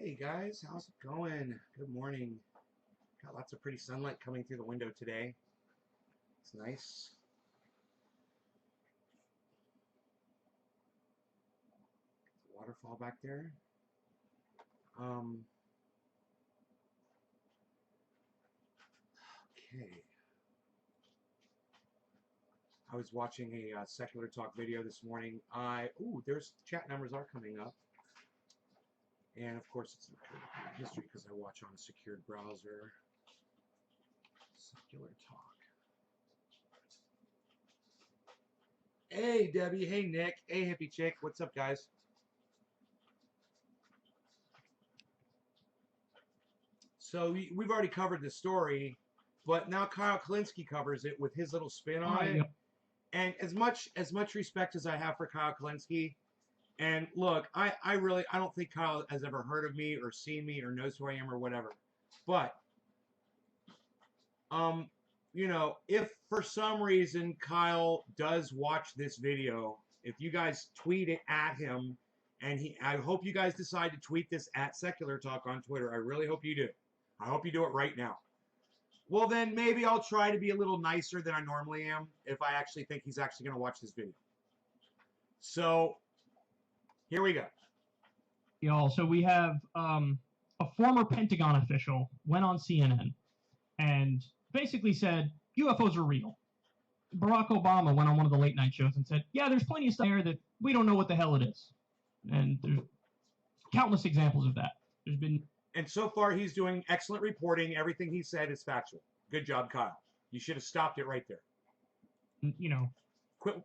Hey guys, how's it going? Good morning. Got lots of pretty sunlight coming through the window today. It's nice. There's a waterfall back there. Okay. I was watching a Secular Talk video this morning. There's chat numbers are coming up. And of course it's history because I watch on a secured browser. Secular Talk. Hey Debbie, hey Nick, hey hippie chick, what's up guys? So we've already covered the story, but now Kyle Kullinski covers it with his little spin on it. Yep. And as much respect as I have for Kyle Kullinski, and look, I don't think Kyle has ever heard of me or seen me or knows who I am or whatever. But you know, if for some reason Kyle does watch this video, if you guys tweet it at him, and I hope you guys decide to tweet this at Secular Talk on Twitter. I really hope you do. I hope you do it right now. Well, then maybe I'll try to be a little nicer than I normally am if I actually think he's actually going to watch this video. So here we go. Y'all, so we have a former Pentagon official went on CNN and basically said UFOs are real. Barack Obama went on one of the late night shows and said, yeah, there's plenty of stuff there that we don't know what the hell it is. And there's countless examples of that. There's been... And so far, he's doing excellent reporting. Everything he said is factual. Good job, Kyle. You should have stopped it right there. You know. Quit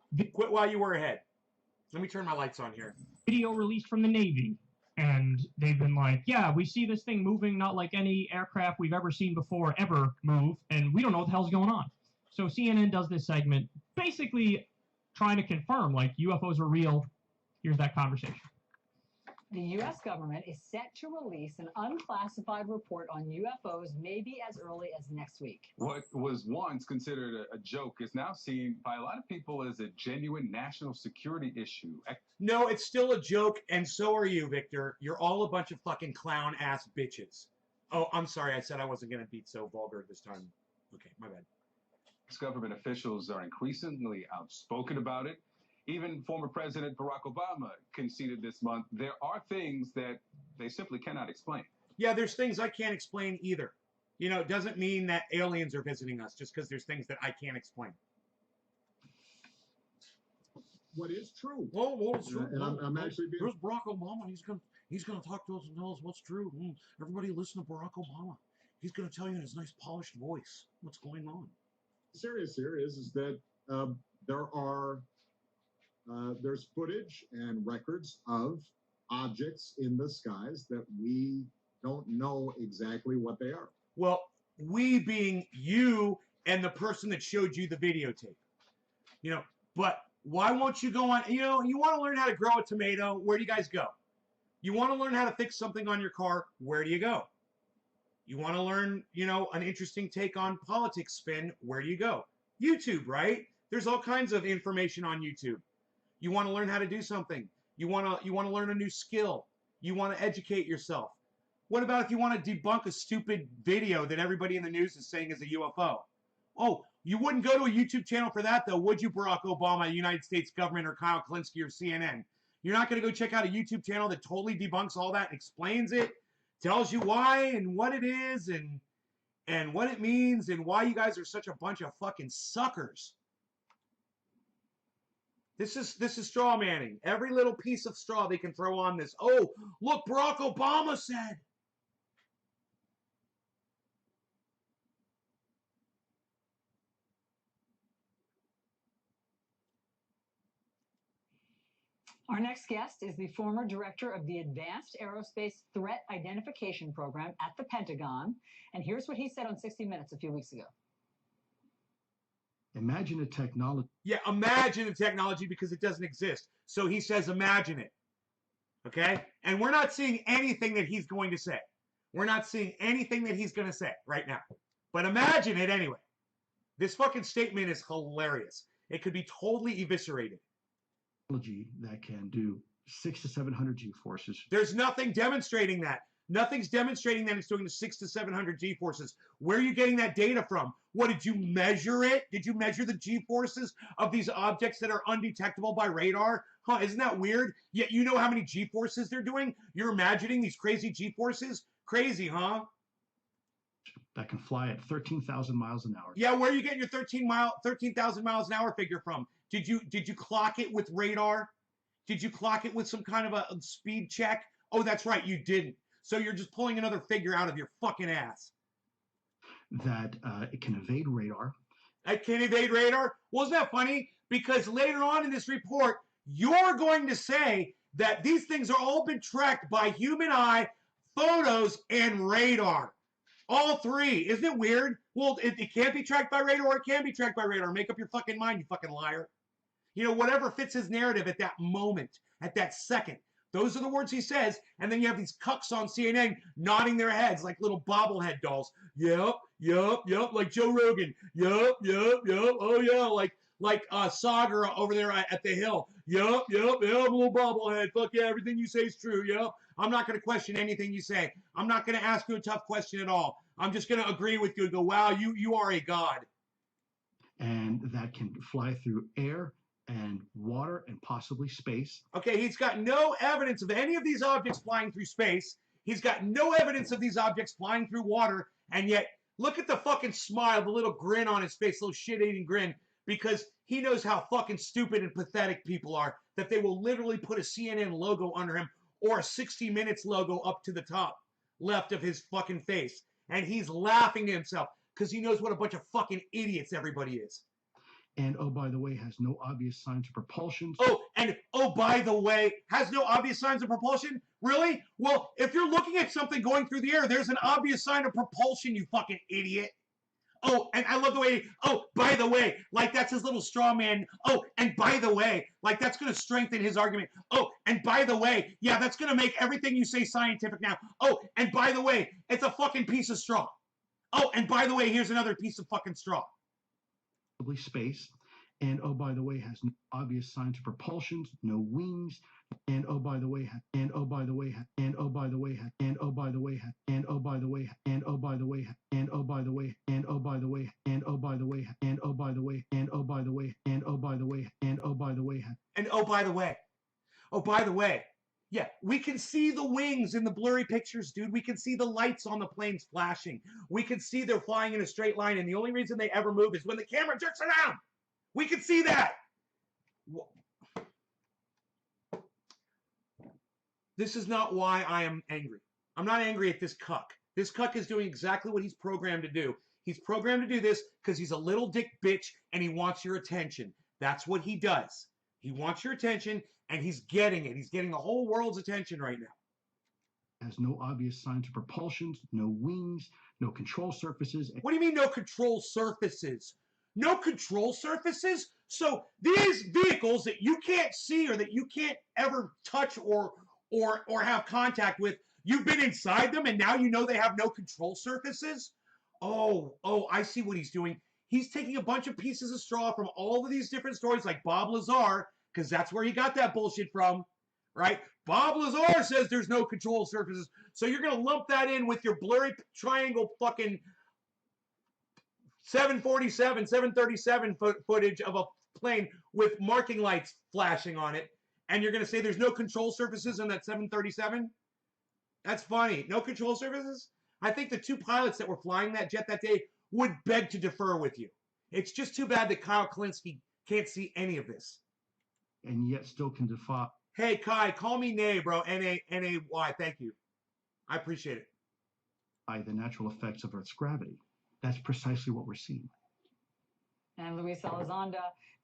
while you were ahead. Let me turn my lights on here. Video released from the Navy. And they've been like, yeah, we see this thing moving not like any aircraft we've ever seen before ever move. And we don't know what the hell's going on. So CNN does this segment basically trying to confirm, like, UFOs are real. Here's that conversation. The U.S. government is set to release an unclassified report on UFOs maybe as early as next week. What was once considered a joke is now seen by a lot of people as a genuine national security issue. No, it's still a joke, and so are you, Victor. You're all a bunch of fucking clown-ass bitches. Oh, I'm sorry. I said I wasn't going to be so vulgar this time. Okay, my bad. Government officials are increasingly outspoken about it. Even former President Barack Obama conceded this month there are things that they simply cannot explain. Yeah, there's things I can't explain either. You know, it doesn't mean that aliens are visiting us just because there's things that I can't explain. What is true? Well, it's true. And I'm actually being... There's Barack Obama. He's gonna talk to us and tell us what's true. Everybody listen to Barack Obama. He's gonna tell you in his nice polished voice what's going on. Serious here is that there's footage and records of objects in the skies that we don't know exactly what they are. Well, we being you and the person that showed you the videotape. You know, but why won't you go on? You know, you want to learn how to grow a tomato. Where do you guys go? You want to learn how to fix something on your car. Where do you go? You want to learn, you know, an interesting take on politics spin. Where do you go? YouTube, right? There's all kinds of information on YouTube. You want to learn how to do something. You want to learn a new skill. You want to educate yourself. What about if you want to debunk a stupid video that everybody in the news is saying is a UFO? Oh, you wouldn't go to a YouTube channel for that, though, would you, Barack Obama, United States government, or Kyle Kullinski, or CNN? You're not going to go check out a YouTube channel that totally debunks all that and explains it, tells you why and what it is and what it means and why you guys are such a bunch of fucking suckers. This is straw manning. Every little piece of straw they can throw on this. Oh, look, Barack Obama said. Our next guest is the former director of the Advanced Aerospace Threat Identification Program at the Pentagon. And here's what he said on 60 Minutes a few weeks ago. Imagine a technology. Yeah, imagine a technology because it doesn't exist. So he says imagine it. Okay? And we're not seeing anything that he's going to say. We're not seeing anything that he's going to say right now. But imagine it anyway. This fucking statement is hilarious. It could be totally eviscerated. That can do 600 to 700 G forces. There's nothing demonstrating that. Nothing's demonstrating that it's doing the 600 to 700 G-forces. Where are you getting that data from? What, did you measure it? Did you measure the G-forces of these objects that are undetectable by radar? Huh, isn't that weird? Yet you know how many G-forces they're doing? You're imagining these crazy G-forces? Crazy, huh? That can fly at 13,000 miles an hour. Yeah, where are you getting your 13,000 miles an hour figure from? Did you clock it with radar? Did you clock it with some kind of a speed check? Oh, that's right, you didn't. So you're just pulling another figure out of your fucking ass. That it can evade radar. It can evade radar? Well, isn't that funny? Because later on in this report, you're going to say that these things are all been tracked by human eye, photos, and radar. All three. Isn't it weird? Well, it can't be tracked by radar, or it can be tracked by radar. Make up your fucking mind, you fucking liar. You know, whatever fits his narrative at that moment, at that second. Those are the words he says, and then you have these cucks on CNN nodding their heads like little bobblehead dolls. Yep, yep, yep, like Joe Rogan. Yep, yep, yep, oh yeah, like Sagar over there at the Hill. Yep, yep, yep, little bobblehead. Fuck yeah, everything you say is true, yep. I'm not going to question anything you say. I'm not going to ask you a tough question at all. I'm just going to agree with you and go, wow, you are a god. And that can fly through air and water and possibly space. Okay, he's got no evidence of any of these objects flying through space. He's got no evidence of these objects flying through water, and yet look at the fucking smile, the little grin on his face, little shit-eating grin, because he knows how fucking stupid and pathetic people are, that they will literally put a CNN logo under him or a 60 Minutes logo up to the top left of his fucking face. And he's laughing to himself because he knows what a bunch of fucking idiots everybody is. And, oh, by the way, has no obvious signs of propulsion. Oh, and, oh, by the way, has no obvious signs of propulsion? Really? Well, if you're looking at something going through the air, there's an obvious sign of propulsion, you fucking idiot. Oh, and I love the way, oh, by the way, like that's his little straw man. Oh, and by the way, like that's going to strengthen his argument. Oh, and by the way, yeah, that's going to make everything you say scientific now. Oh, and by the way, it's a fucking piece of straw. Oh, and by the way, here's another piece of fucking straw. Space. And, oh, by the way, has no obvious signs of propulsion, no wings. And, oh, by the way, and, oh, by the way, and, oh, by the way, and, oh, by the way, and, oh, by the way, and, oh, by the way, and, oh, by the way, and, oh, by the way, and, oh, by the way, and, oh, by the way, and, oh, by the way, and, oh, by the way, and, oh, by the way, and, oh, by the way, oh, by the way. Yeah, we can see the wings in the blurry pictures, dude. We can see the lights on the planes flashing. We can see they're flying in a straight line, and the only reason they ever move is when the camera jerks around. We can see that. This is not why I am angry. I'm not angry at this cuck. This cuck is doing exactly what he's programmed to do. He's programmed to do this because he's a little dick bitch and he wants your attention. That's what he does. He wants your attention and he's getting it. He's getting the whole world's attention right now. Has no obvious signs of propulsion, no wings, no control surfaces. What do you mean no control surfaces? No control surfaces? So these vehicles that you can't see or that you can't ever touch or have contact with, you've been inside them and now you know they have no control surfaces? Oh, I see what he's doing. He's taking a bunch of pieces of straw from all of these different stories like Bob Lazar, because that's where he got that bullshit from, right? Bob Lazar says there's no control surfaces. So you're going to lump that in with your blurry triangle fucking 747, 737 footage of a plane with marking lights flashing on it, and you're going to say there's no control surfaces in that 737? That's funny. No control surfaces? I think the two pilots that were flying that jet that day would beg to defer with you. It's just too bad that Kyle Kullinski can't see any of this. And yet still can defy. Hey, Kai, call me Nay, bro. N-A-N-A-Y. Thank you. I appreciate it. By the natural effects of Earth's gravity. That's precisely what we're seeing. And Luis Elizondo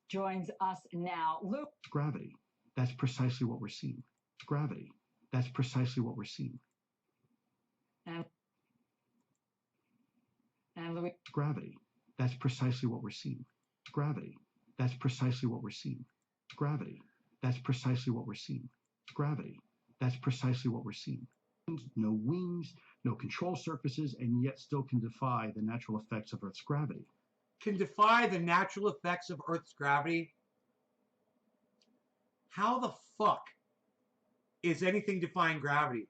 joins us now. Luke. Gravity. That's precisely what we're seeing. Gravity. That's precisely what we're seeing. And Luis. Gravity. That's precisely what we're seeing. Gravity. That's precisely what we're seeing. Gravity. That's precisely what we're seeing. Gravity. That's precisely what we're seeing. No wings, no control surfaces, and yet still can defy the natural effects of Earth's gravity. Can defy the natural effects of Earth's gravity? How the fuck is anything defying gravity?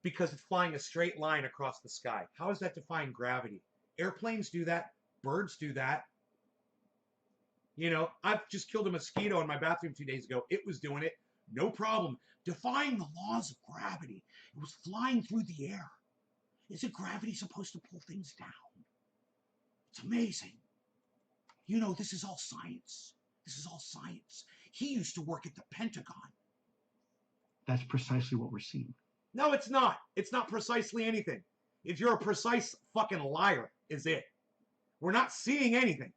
because it's flying a straight line across the sky. How is that defying gravity? Airplanes do that. Birds do that. You know, I've just killed a mosquito in my bathroom 2 days ago. It was doing it. No problem. Defying the laws of gravity. It was flying through the air. Isn't gravity supposed to pull things down? It's amazing. You know, this is all science. This is all science. He used to work at the Pentagon. That's precisely what we're seeing. No, it's not. It's not precisely anything. If you're a precise fucking liar, is it. We're not seeing anything.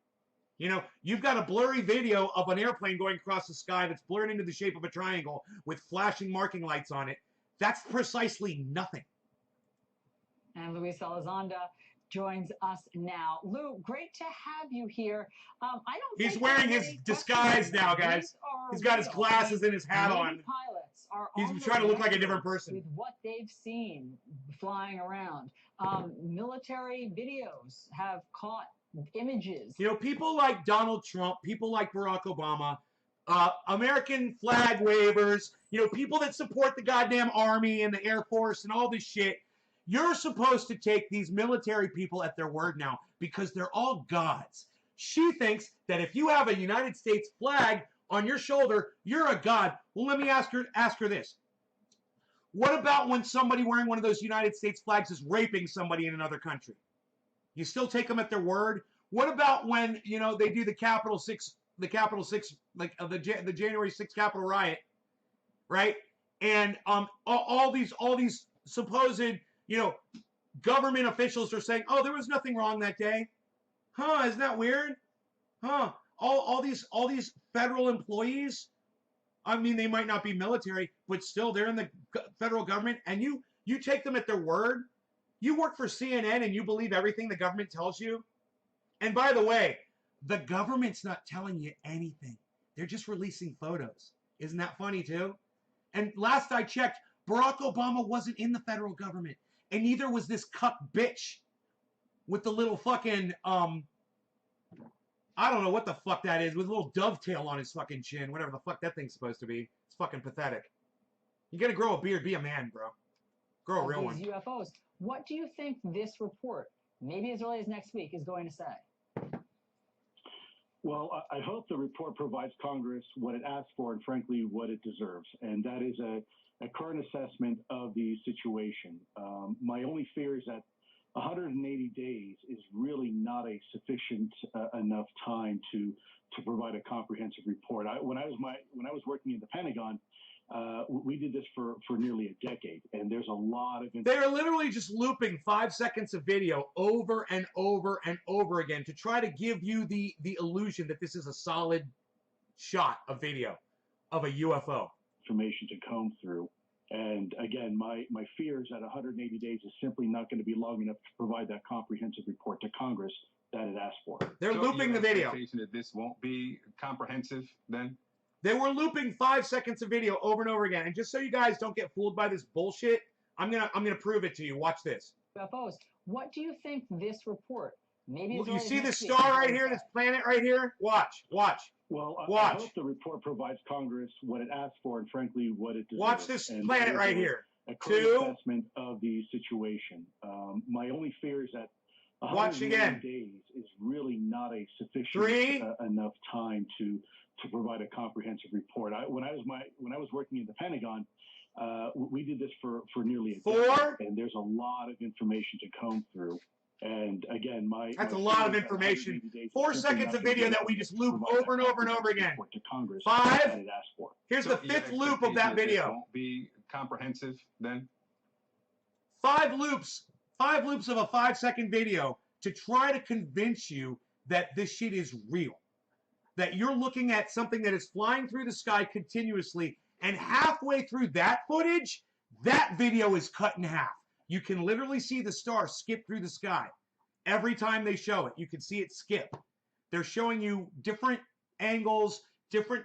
You know, you've got a blurry video of an airplane going across the sky that's blurred into the shape of a triangle with flashing marking lights on it. That's precisely nothing. And Luis Elizondo joins us now. Lou, great to have you here. I don't. He's wearing his disguise now, guys. He's got his glasses and his hat on. Pilots are He's trying to look like a different person. With what they've seen flying around. Military videos have caught images. You know, people like Donald Trump, people like Barack Obama, American flag wavers, you know, people that support the goddamn army and the Air Force and all this shit. You're supposed to take these military people at their word now because they're all gods. She thinks that if you have a United States flag on your shoulder, you're a god. Well, let me ask her this. What about when somebody wearing one of those United States flags is raping somebody in another country? You still take them at their word? What about when, you know, they do the Capitol 6, like the January 6th Capitol riot, right? And all these supposed, you know, government officials are saying, oh, there was nothing wrong that day. Huh, isn't that weird? Huh, all these federal employees, I mean, they might not be military, but still they're in the federal government, and you take them at their word? You work for CNN and you believe everything the government tells you? And by the way, the government's not telling you anything. They're just releasing photos. Isn't that funny too? And last I checked, Barack Obama wasn't in the federal government. And neither was this cuck bitch with the little fucking, I don't know what the fuck that is, with a little dovetail on his fucking chin, whatever the fuck that thing's supposed to be. It's fucking pathetic. You gotta grow a beard, be a man, bro. Grow a real one. UFOs. What do you think this report, maybe as early as next week, is going to say? Well, I hope the report provides Congress what it asked for and, frankly, what it deserves. And that is a current assessment of the situation. My only fear is that 180 days is really not a sufficient enough time to provide a comprehensive report. When I was working in the Pentagon, we did this for nearly a decade, and there's a lot of. They're literally just looping 5 seconds of video over and over and over again to try to give you the illusion that this is a solid shot of video of a UFO. Information to comb through. And again, my fear is that 180 days is simply not going to be long enough to provide that comprehensive report to Congress that it asked for. They're looping the video. That this won't be comprehensive then? They were looping 5 seconds of video over and over again. And just so you guys don't get fooled by this bullshit, I'm gonna prove it to you. Watch this. UFOs. What do you think this report? Maybe you see this star right here, this planet right here? Watch. Well, watch. I hope the report provides Congress what it asked for and, frankly, what it deserves. Watch this planet right here. A current assessment of the situation. My only fear is that 180 days is really not a sufficient enough time to provide a comprehensive report. When I was working in the Pentagon, we did this for nearly a decade, and there's a lot of information to comb through. And again, that's a lot of information. 4 seconds of video that we just loop over and over and over again. To Congress 5. Here's the 5th loop of that video. Won't be comprehensive then? 5 loops of a 5-second video to try to convince you that this shit is real. That you're looking at something that is flying through the sky continuously, and halfway through that footage, that video is cut in half. You can literally see the star skip through the sky. Every time they show it, you can see it skip. They're showing you different angles, different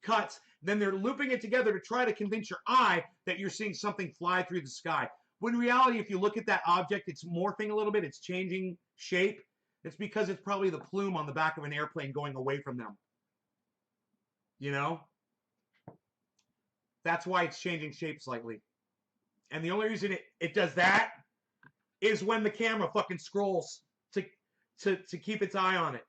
cuts, then they're looping it together to try to convince your eye that you're seeing something fly through the sky. When in reality, if you look at that object, it's morphing a little bit, it's changing shape. It's because it's probably the plume on the back of an airplane going away from them. You know? That's why it's changing shape slightly. And the only reason it does that is when the camera fucking scrolls to keep its eye on it.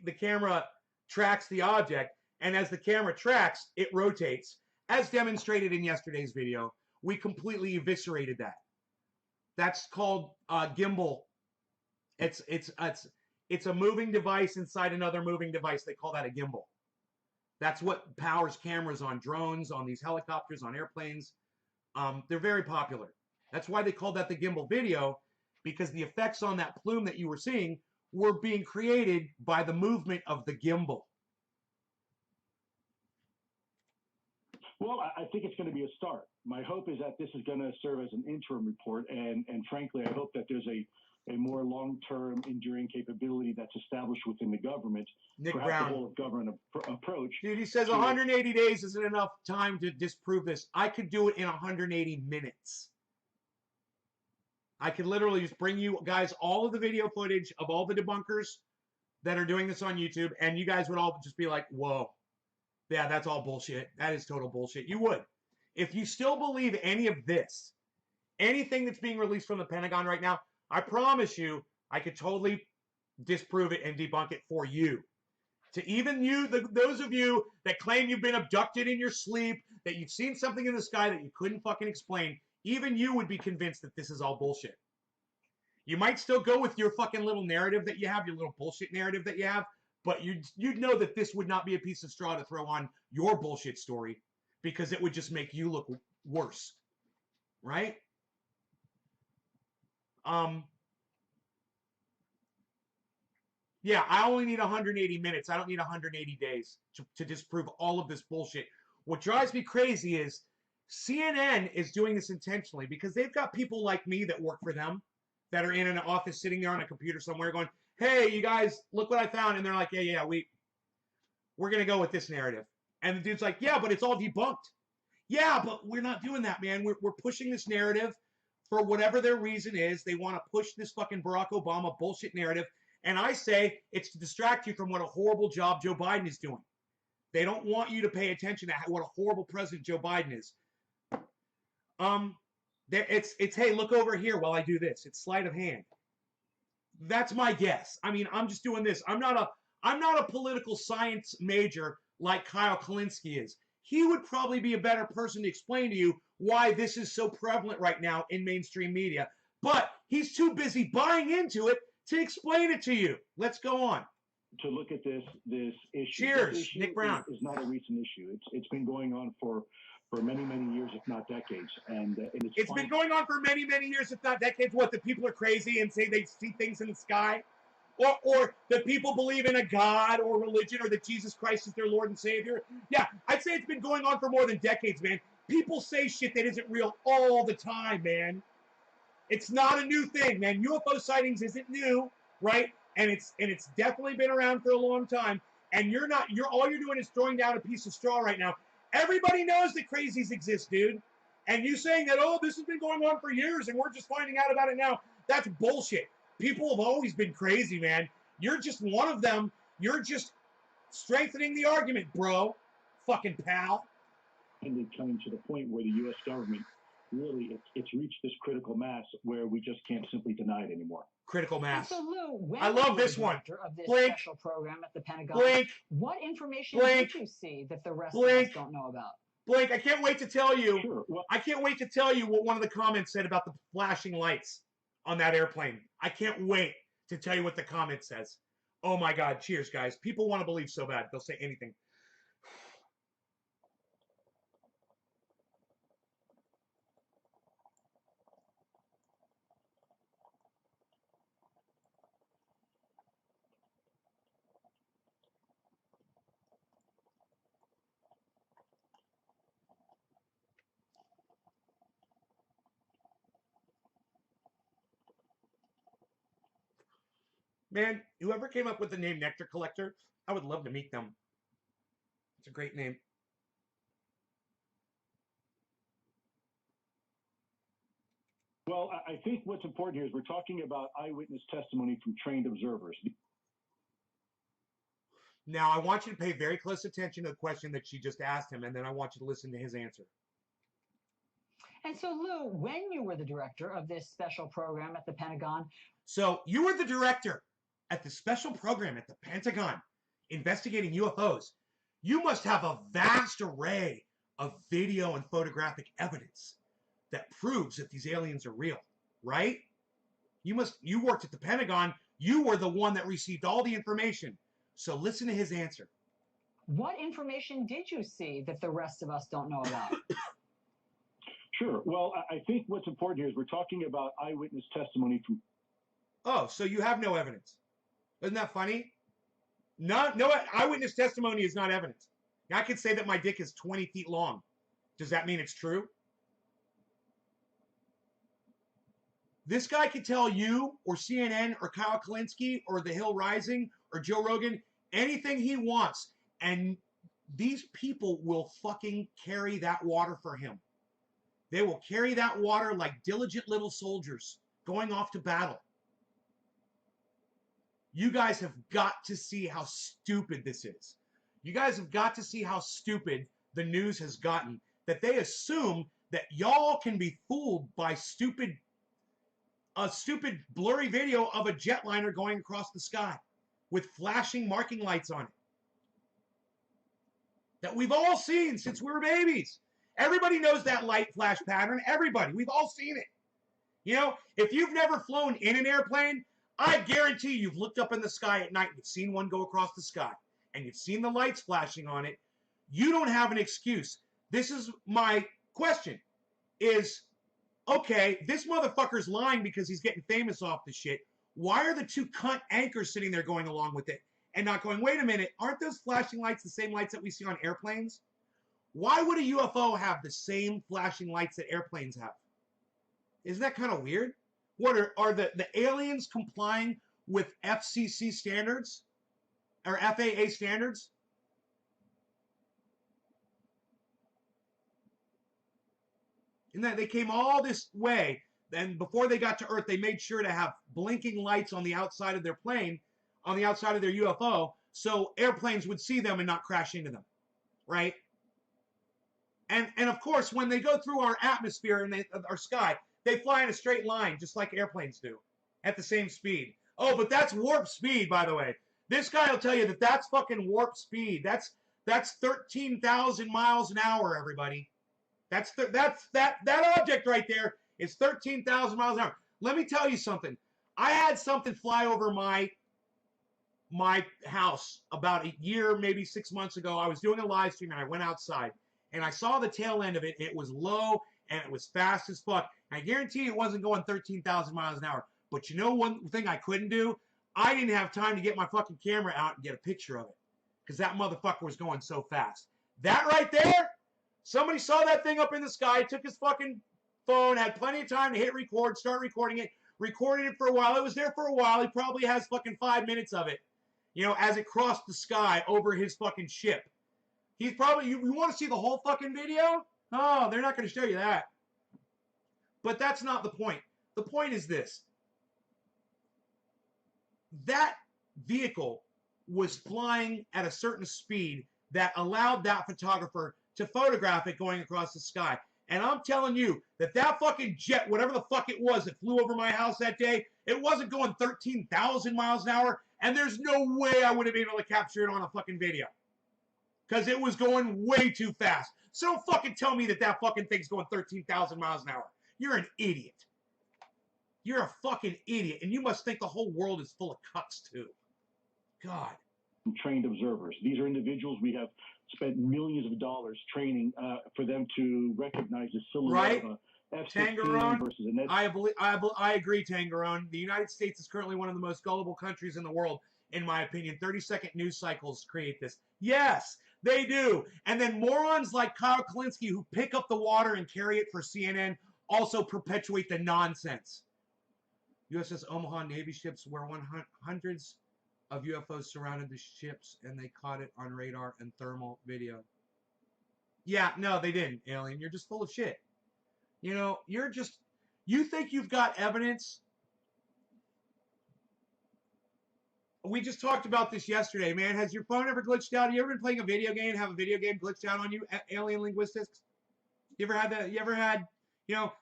The camera tracks the object, and as the camera tracks, it rotates. As demonstrated in yesterday's video, we completely eviscerated that. That's called gimbal. It's a moving device inside another moving device. They call that a gimbal. That's what powers cameras on drones, on these helicopters, on airplanes. They're very popular. That's why they called that the gimbal video, because the effects on that plume that you were seeing were being created by the movement of the gimbal. Well, I think it's going to be a start. My hope is that this is going to serve as an interim report, and frankly, I hope that there's a more long-term, enduring capability that's established within the government. Nick perhaps Brown. a whole of government approach. Dude, he says 180 days isn't enough time to disprove this. I could do it in 180 minutes. I could literally just bring you guys all of the video footage of all the debunkers that are doing this on YouTube, and you guys would all just be like, whoa. Yeah, that's all bullshit. That is total bullshit. You would. If you still believe any of this, anything that's being released from the Pentagon right now, I promise you, I could totally disprove it and debunk it for you. To even you, those of you that claim you've been abducted in your sleep, that you've seen something in the sky that you couldn't fucking explain, even you would be convinced that this is all bullshit. You might still go with your fucking little narrative that you have, your little bullshit narrative that you have, but you'd know that this would not be a piece of straw to throw on your bullshit story, because it would just make you look worse. Right? Yeah, I only need 180 minutes. I don't need 180 days to disprove all of this bullshit. What drives me crazy is CNN is doing this intentionally, because they've got people like me that work for them that are in an office sitting there on a computer somewhere going, hey, you guys, look what I found. And they're like, yeah, we're going to go with this narrative. And the dude's like, yeah, but it's all debunked. Yeah, but we're not doing that, man. We're pushing this narrative for whatever their reason is. They want to push this fucking Barack Obama bullshit narrative. And I say it's to distract you from what a horrible job Joe Biden is doing. They don't want you to pay attention to what a horrible president Joe Biden is. It's hey, look over here while I do this. It's sleight of hand. That's my guess. I mean, I'm just doing this. I'm not a political science major like Kyle Kullinski is. He would probably be a better person to explain to you why this is so prevalent right now in mainstream media. But he's too busy buying into it to explain it to you. Let's go on. To look at this issue. Cheers, this issue Nick Brown. is not a recent issue. It's been going on for many years, if not decades, and it's been going on for many years, if not decades. What, the people are crazy and say they see things in the sky, or that people believe in a God or religion, or that Jesus Christ is their Lord and Savior? Yeah, I'd say it's been going on for more than decades, man. People say shit that isn't real all the time, man. It's not a new thing, man. UFO sightings isn't new, right? And it's definitely been around for a long time. And all you're doing is throwing down a piece of straw right now. Everybody knows that crazies exist, dude. And you saying that, oh, this has been going on for years and we're just finding out about it now, that's bullshit. People have always been crazy, man. You're just one of them. You're just strengthening the argument, bro. Fucking pal. And it's coming to the point where the U.S. government really, it's reached this critical mass where we just can't simply deny it anymore. Critical mass. So Lou, I love this one. Of this Blink. special program at the Pentagon, Blink. what information Blink. did you see that the rest Blink. of us don't know about? Blake, I can't wait to tell you. Sure. Well, I can't wait to tell you what one of the comments said about the flashing lights on that airplane. I can't wait to tell you what the comment says. Oh my God. Cheers, guys. People want to believe so bad. They'll say anything. Man, whoever came up with the name Nectar Collector, I would love to meet them. It's a great name. Well, I think what's important here is we're talking about eyewitness testimony from trained observers. Now, I want you to pay very close attention to the question that she just asked him, and then I want you to listen to his answer. And so, Lou, when you were the director of this special program at the Pentagon. So you were the director at the special program at the Pentagon investigating UFOs. You must have a vast array of video and photographic evidence that proves that these aliens are real, right? You worked at the Pentagon. You were the one that received all the information. So listen to his answer. What information did you see that the rest of us don't know about? Sure. Well, I think what's important here is we're talking about eyewitness testimony from. Oh, so you have no evidence. Isn't that funny? No eyewitness testimony is not evidence. I could say that my dick is 20 feet long. Does that mean it's true? This guy could tell you or CNN or Kyle Kullinski or The Hill Rising or Joe Rogan anything he wants, and these people will fucking carry that water for him. They will carry that water like diligent little soldiers going off to battle. You guys have got to see how stupid this is. You guys have got to see how stupid the news has gotten, that they assume that y'all can be fooled by a stupid blurry video of a jetliner going across the sky with flashing marking lights on it. That we've all seen since we were babies. Everybody knows that light flash pattern. Everybody. We've all seen it. You know, if you've never flown in an airplane, I guarantee you've looked up in the sky at night and you've seen one go across the sky and you've seen the lights flashing on it. You don't have an excuse. This is my question is, okay, this motherfucker's lying because he's getting famous off the shit. Why are the two cunt anchors sitting there going along with it and not going, wait a minute, aren't those flashing lights the same lights that we see on airplanes? Why would a UFO have the same flashing lights that airplanes have? Isn't that kind of weird? What are the aliens complying with FCC standards or FAA standards? And that they came all this way, and before they got to Earth, they made sure to have blinking lights on the outside of their plane, on the outside of their UFO, so airplanes would see them and not crash into them, right? And of course, when they go through our atmosphere and our sky, they fly in a straight line, just like airplanes do, at the same speed. Oh, but that's warp speed, by the way. This guy will tell you that that's fucking warp speed. That's 13,000 miles an hour, everybody. That object right there is 13,000 miles an hour. Let me tell you something. I had something fly over my house about a year, maybe 6 months ago. I was doing a live stream and I went outside and I saw the tail end of it. It was low and it was fast as fuck. I guarantee it wasn't going 13,000 miles an hour. But you know one thing I couldn't do? I didn't have time to get my fucking camera out and get a picture of it because that motherfucker was going so fast. That right there, somebody saw that thing up in the sky, took his fucking phone, had plenty of time to hit record, start recording it, recorded it for a while. It was there for a while. He probably has fucking 5 minutes of it, you know, as it crossed the sky over his fucking ship. He's probably, you want to see the whole fucking video? Oh, they're not going to show you that. But that's not the point. The point is this. That vehicle was flying at a certain speed that allowed that photographer to photograph it going across the sky. And I'm telling you that that fucking jet, whatever the fuck it was that flew over my house that day, it wasn't going 13,000 miles an hour, and there's no way I would have been able to capture it on a fucking video. Because it was going way too fast. So don't fucking tell me that that fucking thing's going 13,000 miles an hour. You're an idiot. You're a fucking idiot, and you must think the whole world is full of cucks too. God. Trained observers. These are individuals we have spent millions of dollars training for them to recognize the silhouette of a F-16 versus an I agree, Tangarone. The United States is currently one of the most gullible countries in the world, in my opinion. 30-second news cycles create this. Yes, they do. And then morons like Kyle Kullinski who pick up the water and carry it for CNN also perpetuate the nonsense. USS Omaha Navy ships where hundreds of UFOs surrounded the ships and they caught it on radar and thermal video. Yeah, no, they didn't, alien. You're just full of shit. You know, you think you've got evidence. We just talked about this yesterday, man. Has your phone ever glitched out? You ever been playing a video game and have a video game glitched out on you? Alien linguistics? You ever had that? You You know,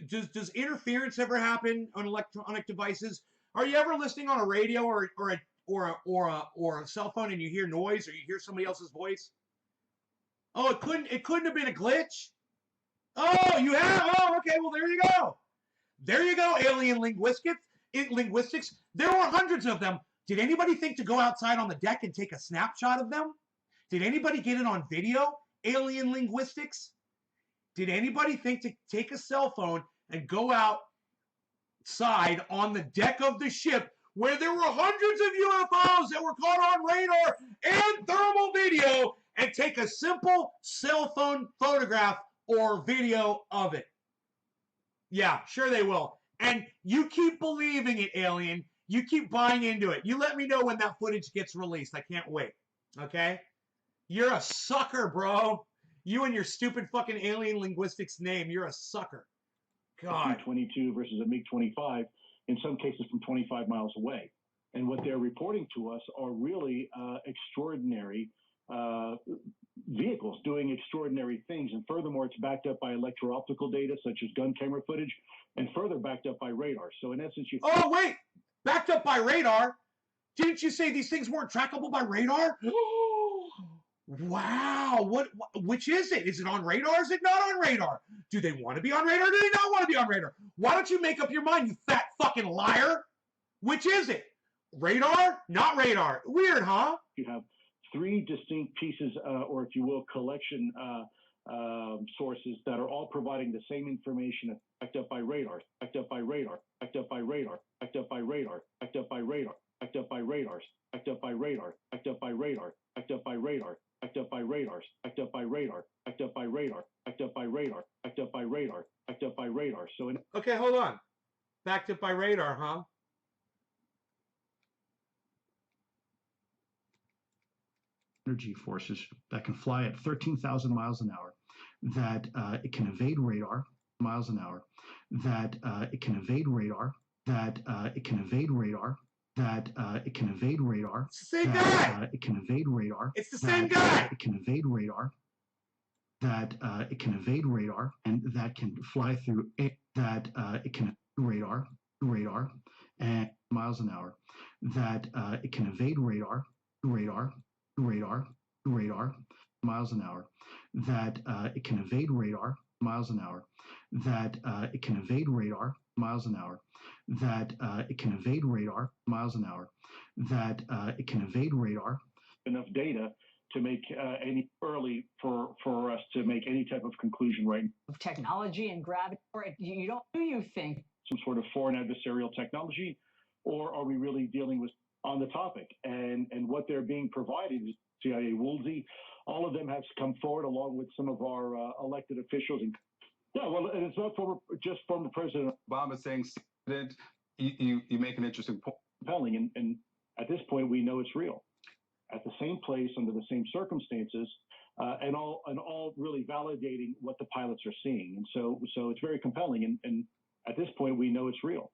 does interference ever happen on electronic devices? Are you ever listening on a radio or a cell phone and you hear noise or you hear somebody else's voice? Oh, it couldn't have been a glitch. Oh, you have? Oh, okay. Well, there you go. There you go. Alien linguistics. There were hundreds of them. Did anybody think to go outside on the deck and take a snapshot of them? Did anybody get it on video? Alien linguistics. Did anybody think to take a cell phone and go outside on the deck of the ship where there were hundreds of UFOs that were caught on radar and thermal video and take a simple cell phone photograph or video of it? Yeah, sure they will. And you keep believing it, Alien. You keep buying into it. You let me know when that footage gets released. I can't wait. Okay? You're a sucker, bro. You and your stupid fucking alien linguistics name. You're a sucker. God. MiG-22 versus a MiG-25, in some cases from 25 miles away. And what they're reporting to us are really extraordinary vehicles doing extraordinary things. And furthermore, it's backed up by electro-optical data, such as gun camera footage, and further backed up by radar. So in essence, you... Oh, wait! Backed up by radar? Didn't you say these things weren't trackable by radar? Wow. Which is it? Is it on radar? Is it not on radar? Do they want to be on radar? Do they not want to be on radar? Why don't you make up your mind, you fat fucking liar? Which is it? Radar? Not radar. Weird, huh? You have three distinct pieces, or if you will, collection sources that are all providing the same information, backed up by radar, backed up by radar, backed up by radar, backed up by radar, backed up by radar, backed up by radars, backed up by radar, backed up by radar, backed up by radar, backed up by radars, backed up by radar, backed up by radar, backed up by radar, backed up by radar, backed up by radar. So okay, hold on. Backed up by radar, huh? Energy forces that can fly at 13,000 miles an hour, that it can evade radar miles an hour, that it can evade radar, that it can evade radar, that it can evade radar. It's the same guy. It can evade radar. It's the same guy. It can evade radar. That it can evade radar, and that can fly through that it can radar and miles an hour. That it can evade radar miles an hour. That it can evade radar miles an hour. That it can evade radar miles an hour. That it can evade radar miles an hour. That it can evade radar. Enough data to make any early for us to make any type of conclusion right now. Of technology and gravity, or do you think some sort of foreign adversarial technology, or are we really dealing with on the topic? And what they're being provided is CIA, Woolsey, all of them have come forward along with some of our elected officials. And yeah, well, and it's not just former President Obama saying, you make an interesting point. Compelling, and at this point we know it's real. At the same place, under the same circumstances, and all really validating what the pilots are seeing. And so it's very compelling. And at this point, we know it's real.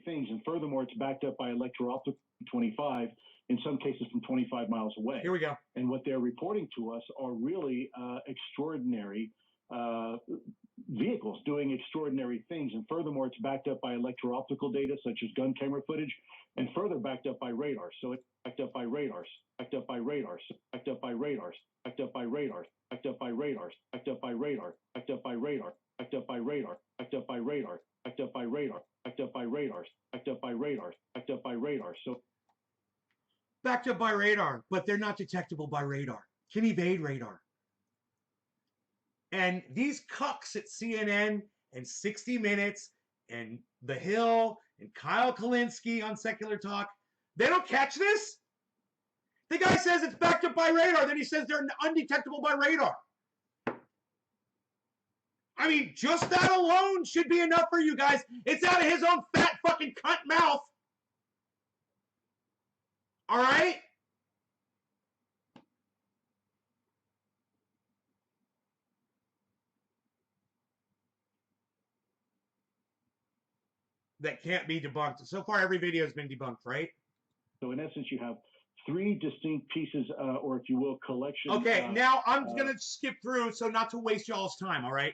Things, and furthermore, it's backed up by electro-optical 25, in some cases from 25 miles away. Here we go. And what they're reporting to us are really extraordinary vehicles doing extraordinary things. And furthermore, it's backed up by electro-optical data, such as gun camera footage, and further backed up by radar. So it's backed up by radars, backed up by radars, backed up by radars, backed up by radars, backed up by radars, backed up by radar, backed up by radar, backed up by radar, backed up by radar, backed up by radar, backed up by radars, backed up by radars, backed up by radar. So backed up by radar, but they're not detectable by radar. Can evade radar. And these cucks at CNN and 60 Minutes and The Hill and Kyle Kullinski on Secular Talk, they don't catch this? The guy says it's backed up by radar, then he says they're undetectable by radar. I mean, just that alone should be enough for you guys. It's out of his own fat fucking cunt mouth. All right? That can't be debunked. So far, every video has been debunked, right? So in essence, you have three distinct pieces, or if you will, collection. Okay, now I'm going to skip through so not to waste y'all's time, all right?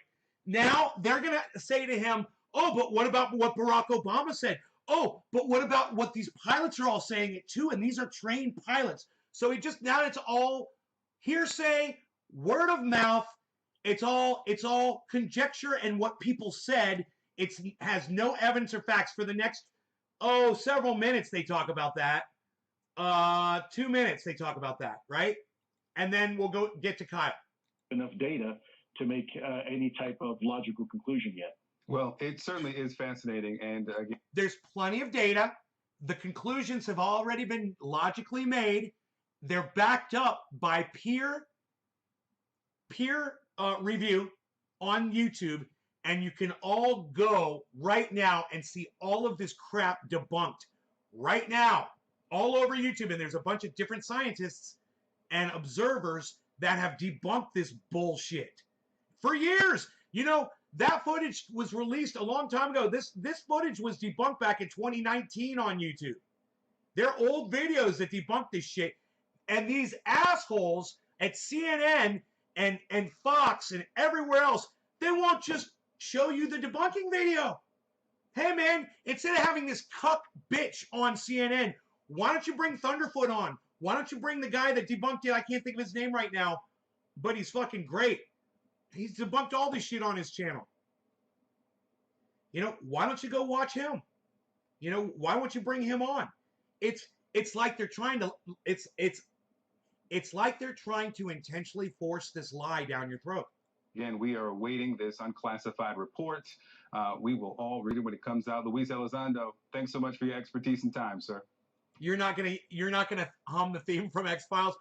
Now they're going to say to him, oh, but what about what Barack Obama said? Oh, but what about what these pilots are all saying it too? And these are trained pilots. So now it's all hearsay, word of mouth. It's all conjecture and what people said. It has no evidence or facts. For the next several minutes they talk about that. 2 minutes they talk about that, right? And then we'll get to Kyle. Enough data to make any type of logical conclusion yet. Well, it certainly is fascinating, and again, there's plenty of data. The conclusions have already been logically made. They're backed up by peer review on YouTube, and you can all go right now and see all of this crap debunked right now all over YouTube. And there's a bunch of different scientists and observers that have debunked this bullshit for years. You know, that footage was released a long time ago. This footage was debunked back in 2019 on YouTube. They're old videos that debunk this shit. And these assholes at CNN and Fox and everywhere else, they won't just show you the debunking video. Hey, man, instead of having this cuck bitch on CNN, why don't you bring Thunderfoot on? Why don't you bring the guy that debunked it? I can't think of his name right now, but he's fucking great. He's debunked all this shit on his channel. You know, why don't you go watch him? You know, why won't you bring him on? It's like they're trying to it's like they're trying to intentionally force this lie down your throat. Again, we are awaiting this unclassified report. We will all read it when it comes out. Luis Elizondo, thanks so much for your expertise and time, sir. You're not gonna hum the theme from X-Files.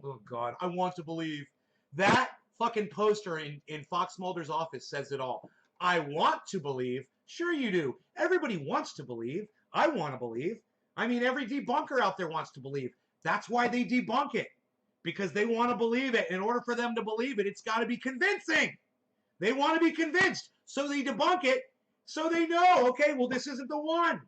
Oh God, I want to believe. That fucking poster in Fox Mulder's office says it all. I want to believe. Sure you do. Everybody wants to believe. I want to believe. I mean, every debunker out there wants to believe. That's why they debunk it. Because they want to believe it. In order for them to believe it, it's got to be convincing. They want to be convinced. So they debunk it. So they know, okay, well, this isn't the one.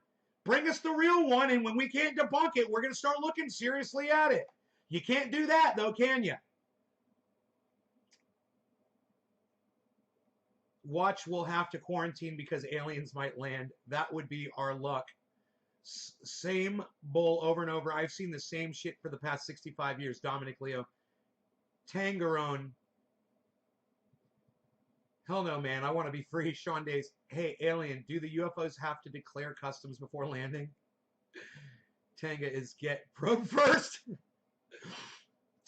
Bring us the real one, and when we can't debunk it, we're going to start looking seriously at it. You can't do that, though, can you? Watch, we'll have to quarantine because aliens might land. That would be our luck. Same bull over and over. I've seen the same shit for the past 65 years. Dominic Leo. Tangerone. Hell no, man. I want to be free. Sean Days. Hey, alien, do the UFOs have to declare customs before landing? Tanga is get probe first.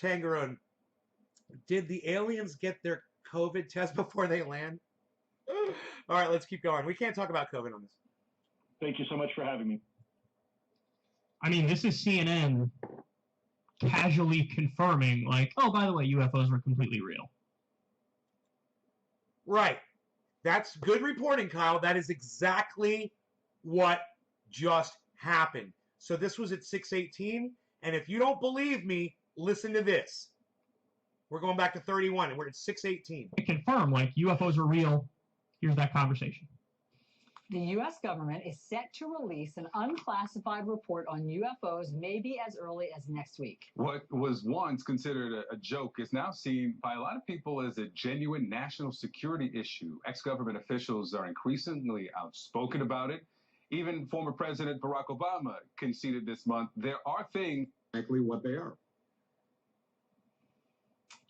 Tangerone. Did the aliens get their COVID test before they land? All right, let's keep going. We can't talk about COVID on this. Thank you so much for having me. I mean, this is CNN casually confirming, like, oh, by the way, UFOs were completely real. Right. That's good reporting, Kyle. That is exactly what just happened. So this was at 6:18, and if you don't believe me, listen to this. We're going back to 31, and we're at 6:18. Confirm, like, UFOs are real. Here's that conversation. The U.S. government is set to release an unclassified report on UFOs maybe as early as next week. What was once considered a joke is now seen by a lot of people as a genuine national security issue. Ex-government officials are increasingly outspoken about it. Even former President Barack Obama conceded this month there are things exactly what they are.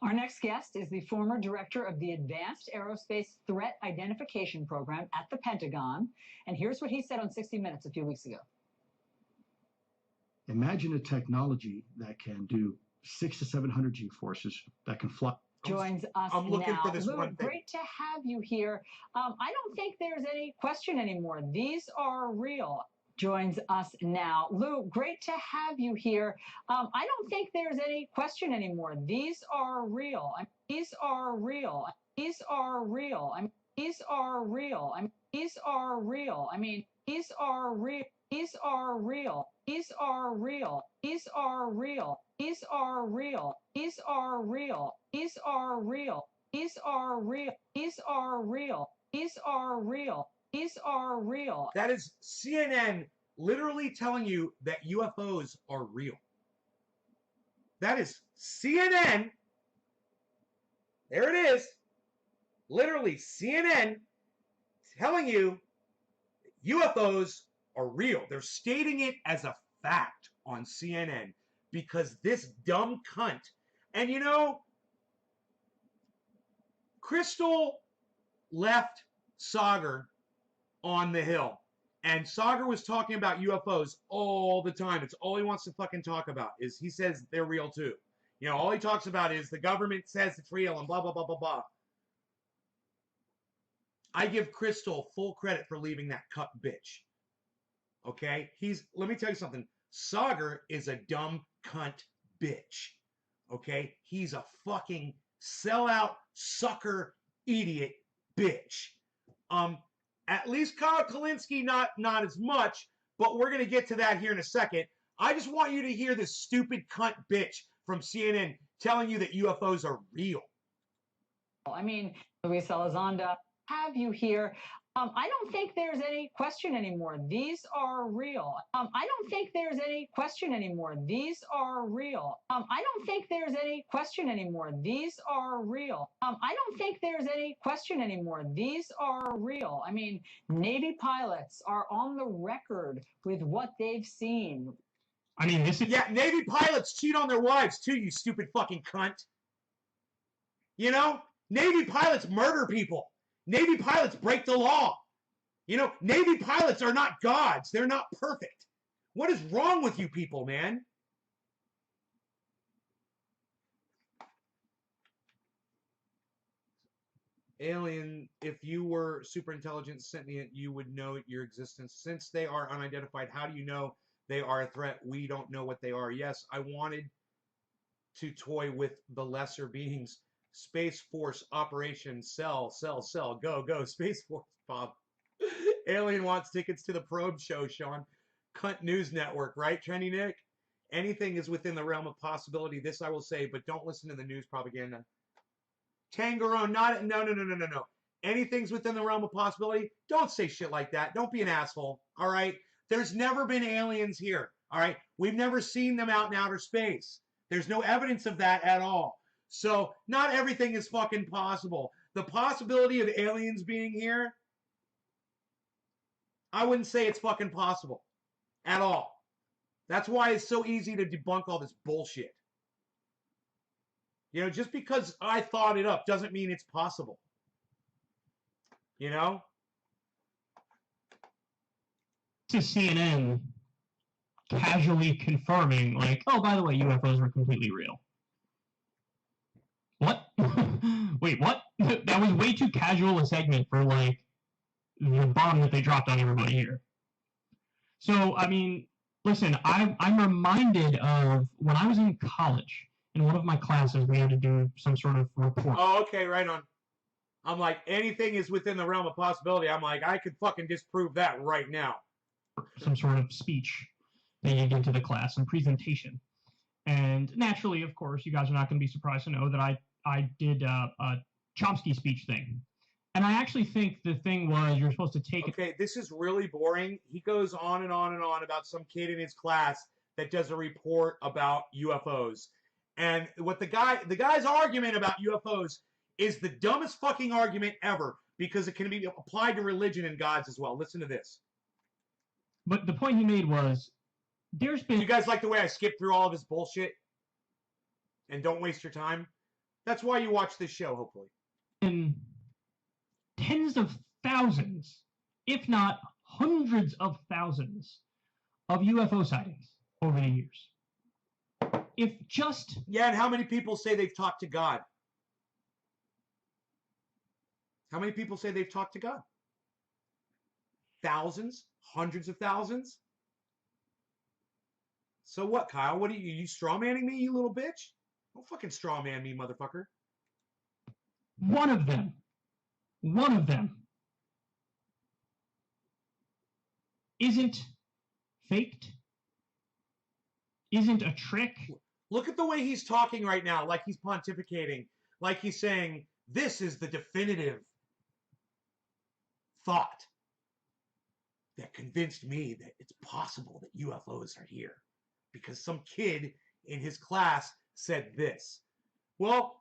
Our next guest is the former director of the Advanced Aerospace Threat Identification Program at the Pentagon. And here's what he said on 60 Minutes a few weeks ago. Imagine a technology that can do 600 to 700 G-forces, that can fly. Joins us I'm looking now. for this Lou, one thing. great to have you here. I don't think there's any question anymore. These are real. Joins us now. Lou, great to have you here. I don't think there's any question anymore. These are real. These are real. These are real. These are real. These are real. I mean, these are real. These are real. These are real. These are real. These are real. These are real. These are real. These are real. These are real. These are real. These are real. That is CNN literally telling you that UFOs are real. That is CNN. There it is. Literally CNN telling you UFOs are real. They're stating it as a fact on CNN because this dumb cunt. And you know, Crystal left Sagar on the Hill. And Sagar was talking about UFOs all the time. It's all he wants to fucking talk about is he says they're real too. You know, all he talks about is the government says it's real and blah, blah, blah, blah, blah. I give Crystal full credit for leaving that cuck bitch. Okay? Let me tell you something. Sagar is a dumb cunt bitch. Okay? He's a fucking sellout, sucker, idiot bitch. At least Kyle Kullinski, not as much, but we're going to get to that here in a second. I just want you to hear this stupid cunt bitch from CNN telling you that UFOs are real. I mean, Luis Elizondo, have you here? I don't think there's any question anymore. These are real. I don't think there's any question anymore. These are real. I don't think there's any question anymore. These are real. I don't think there's any question anymore. These are real. I mean, Navy pilots are on the record with what they've seen. I mean, this is... Yeah, Navy pilots cheat on their wives too, you stupid fucking cunt. You know? Navy pilots murder people. Navy pilots break the law. You know, Navy pilots are not gods. They're not perfect. What is wrong with you people, man? Alien, if you were super intelligent, sentient, you would know your existence. Since they are unidentified, how do you know they are a threat? We don't know what they are. Yes, I wanted to toy with the lesser beings. Space Force Operation Sell, go, Space Force, Bob. Alien wants tickets to the Probe show, Sean. Cunt News Network, right, Trendy Nick? Anything is within the realm of possibility. This I will say, but don't listen to the news propaganda. Tangerone, no. Anything's within the realm of possibility. Don't say shit like that. Don't be an asshole, all right? There's never been aliens here, all right? We've never seen them out in outer space. There's no evidence of that at all. So not everything is fucking possible. The possibility of aliens being here, I wouldn't say it's fucking possible at all. That's why it's so easy to debunk all this bullshit. You know, just because I thought it up doesn't mean it's possible. You know? To CNN casually confirming, like, oh, by the way, UFOs were completely real. What? Wait, what? That was way too casual a segment for, like, the bomb that they dropped on everybody here. So, I mean, listen, I'm reminded of when I was in college, in one of my classes, we had to do some sort of report. Oh, okay, right on. I'm like, anything is within the realm of possibility. I'm like, I could fucking disprove that right now. Some sort of speech that you give to the class and presentation. And naturally, of course, you guys are not going to be surprised to know that I did a Chomsky speech thing. And I actually think the thing was you're supposed to take... Okay, this is really boring. He goes on and on and on about some kid in his class that does a report about UFOs. And what the guy's argument about UFOs is the dumbest fucking argument ever because it can be applied to religion and gods as well. Listen to this. But the point he made was, there's been... You guys like the way I skip through all of his bullshit? And don't waste your time? That's why you watch this show, hopefully. In tens of thousands, if not hundreds of thousands, of UFO sightings over the years. If just... Yeah, and how many people say they've talked to God? How many people say they've talked to God? Thousands? Hundreds of thousands? So what, Kyle? What are you strawmanning me, you little bitch? Don't fucking strawman me, motherfucker. One of them isn't faked, isn't a trick. Look at the way he's talking right now, like he's pontificating, like he's saying, this is the definitive thought. that convinced me that it's possible that UFOs are here. Because some kid in his class said this. Well,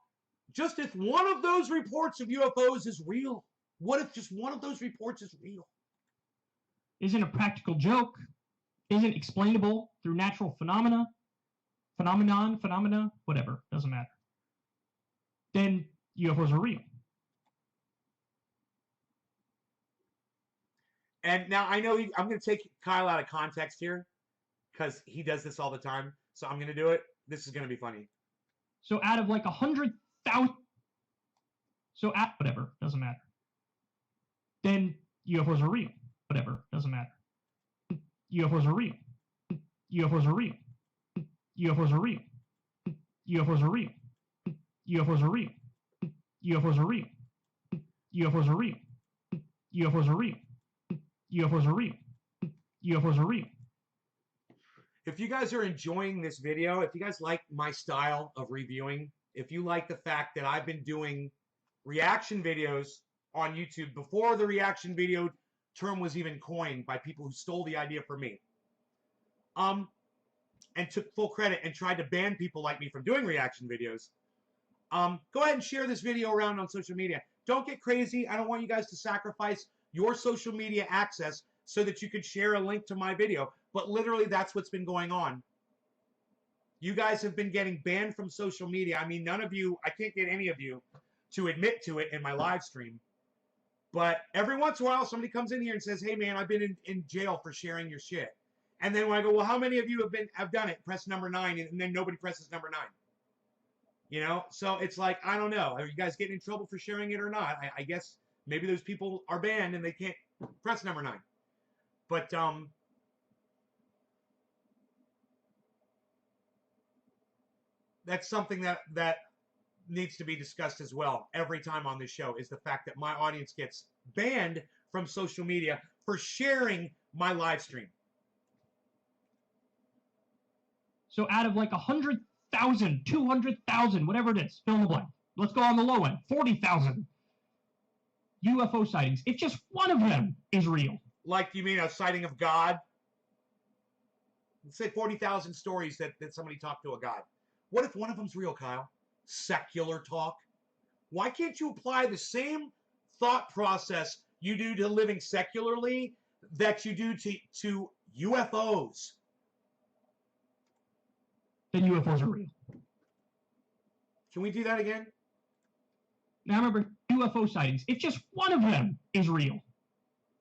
just if one of those reports of UFOs is real, what if just one of those reports is real? Isn't a practical joke, isn't explainable through natural phenomena, whatever, doesn't matter. Then UFOs are real. And now I know I'm going to take Kyle out of context here because he does this all the time. So I'm going to do it. This is going to be funny. So out of like 100,000, so at whatever, doesn't matter. Then UFOs are real. Whatever, doesn't matter. UFOs are real. UFOs are real. UFOs are real. UFOs are real. UFOs are real. UFOs are real. UFOs are real. UFOs are real. UFOs are real. UFOs are real. If you guys are enjoying this video, if you guys like my style of reviewing, if you like the fact that I've been doing reaction videos on YouTube before the reaction video term was even coined by people who stole the idea from me, and took full credit and tried to ban people like me from doing reaction videos, go ahead and share this video around on social media. Don't get crazy. I don't want you guys to sacrifice your social media access so that you could share a link to my video. But literally, that's what's been going on. You guys have been getting banned from social media. I mean, none of you, I can't get any of you to admit to it in my live stream. But every once in a while, somebody comes in here and says, hey, man, I've been in jail for sharing your shit. And then when I go, well, how many of you have done it? Press number 9, and then nobody presses number 9. You know? So it's like, I don't know. Are you guys getting in trouble for sharing it or not? I guess maybe those people are banned and they can't press number 9. But that's something that needs to be discussed as well every time on this show, is the fact that my audience gets banned from social media for sharing my live stream. So out of like 100,000, 200,000, whatever it is, fill in the blank. Let's go on the low end, 40,000 UFO sightings. If just one of them is real. Like, you mean a sighting of God? Let's say 40,000 stories that somebody talked to a God. What if one of them's real, Kyle? Secular talk. Why can't you apply the same thought process you do to living secularly that you do to UFOs? Then UFOs are real. Can we do that again? Now remember, UFO sightings. If just one of them is real,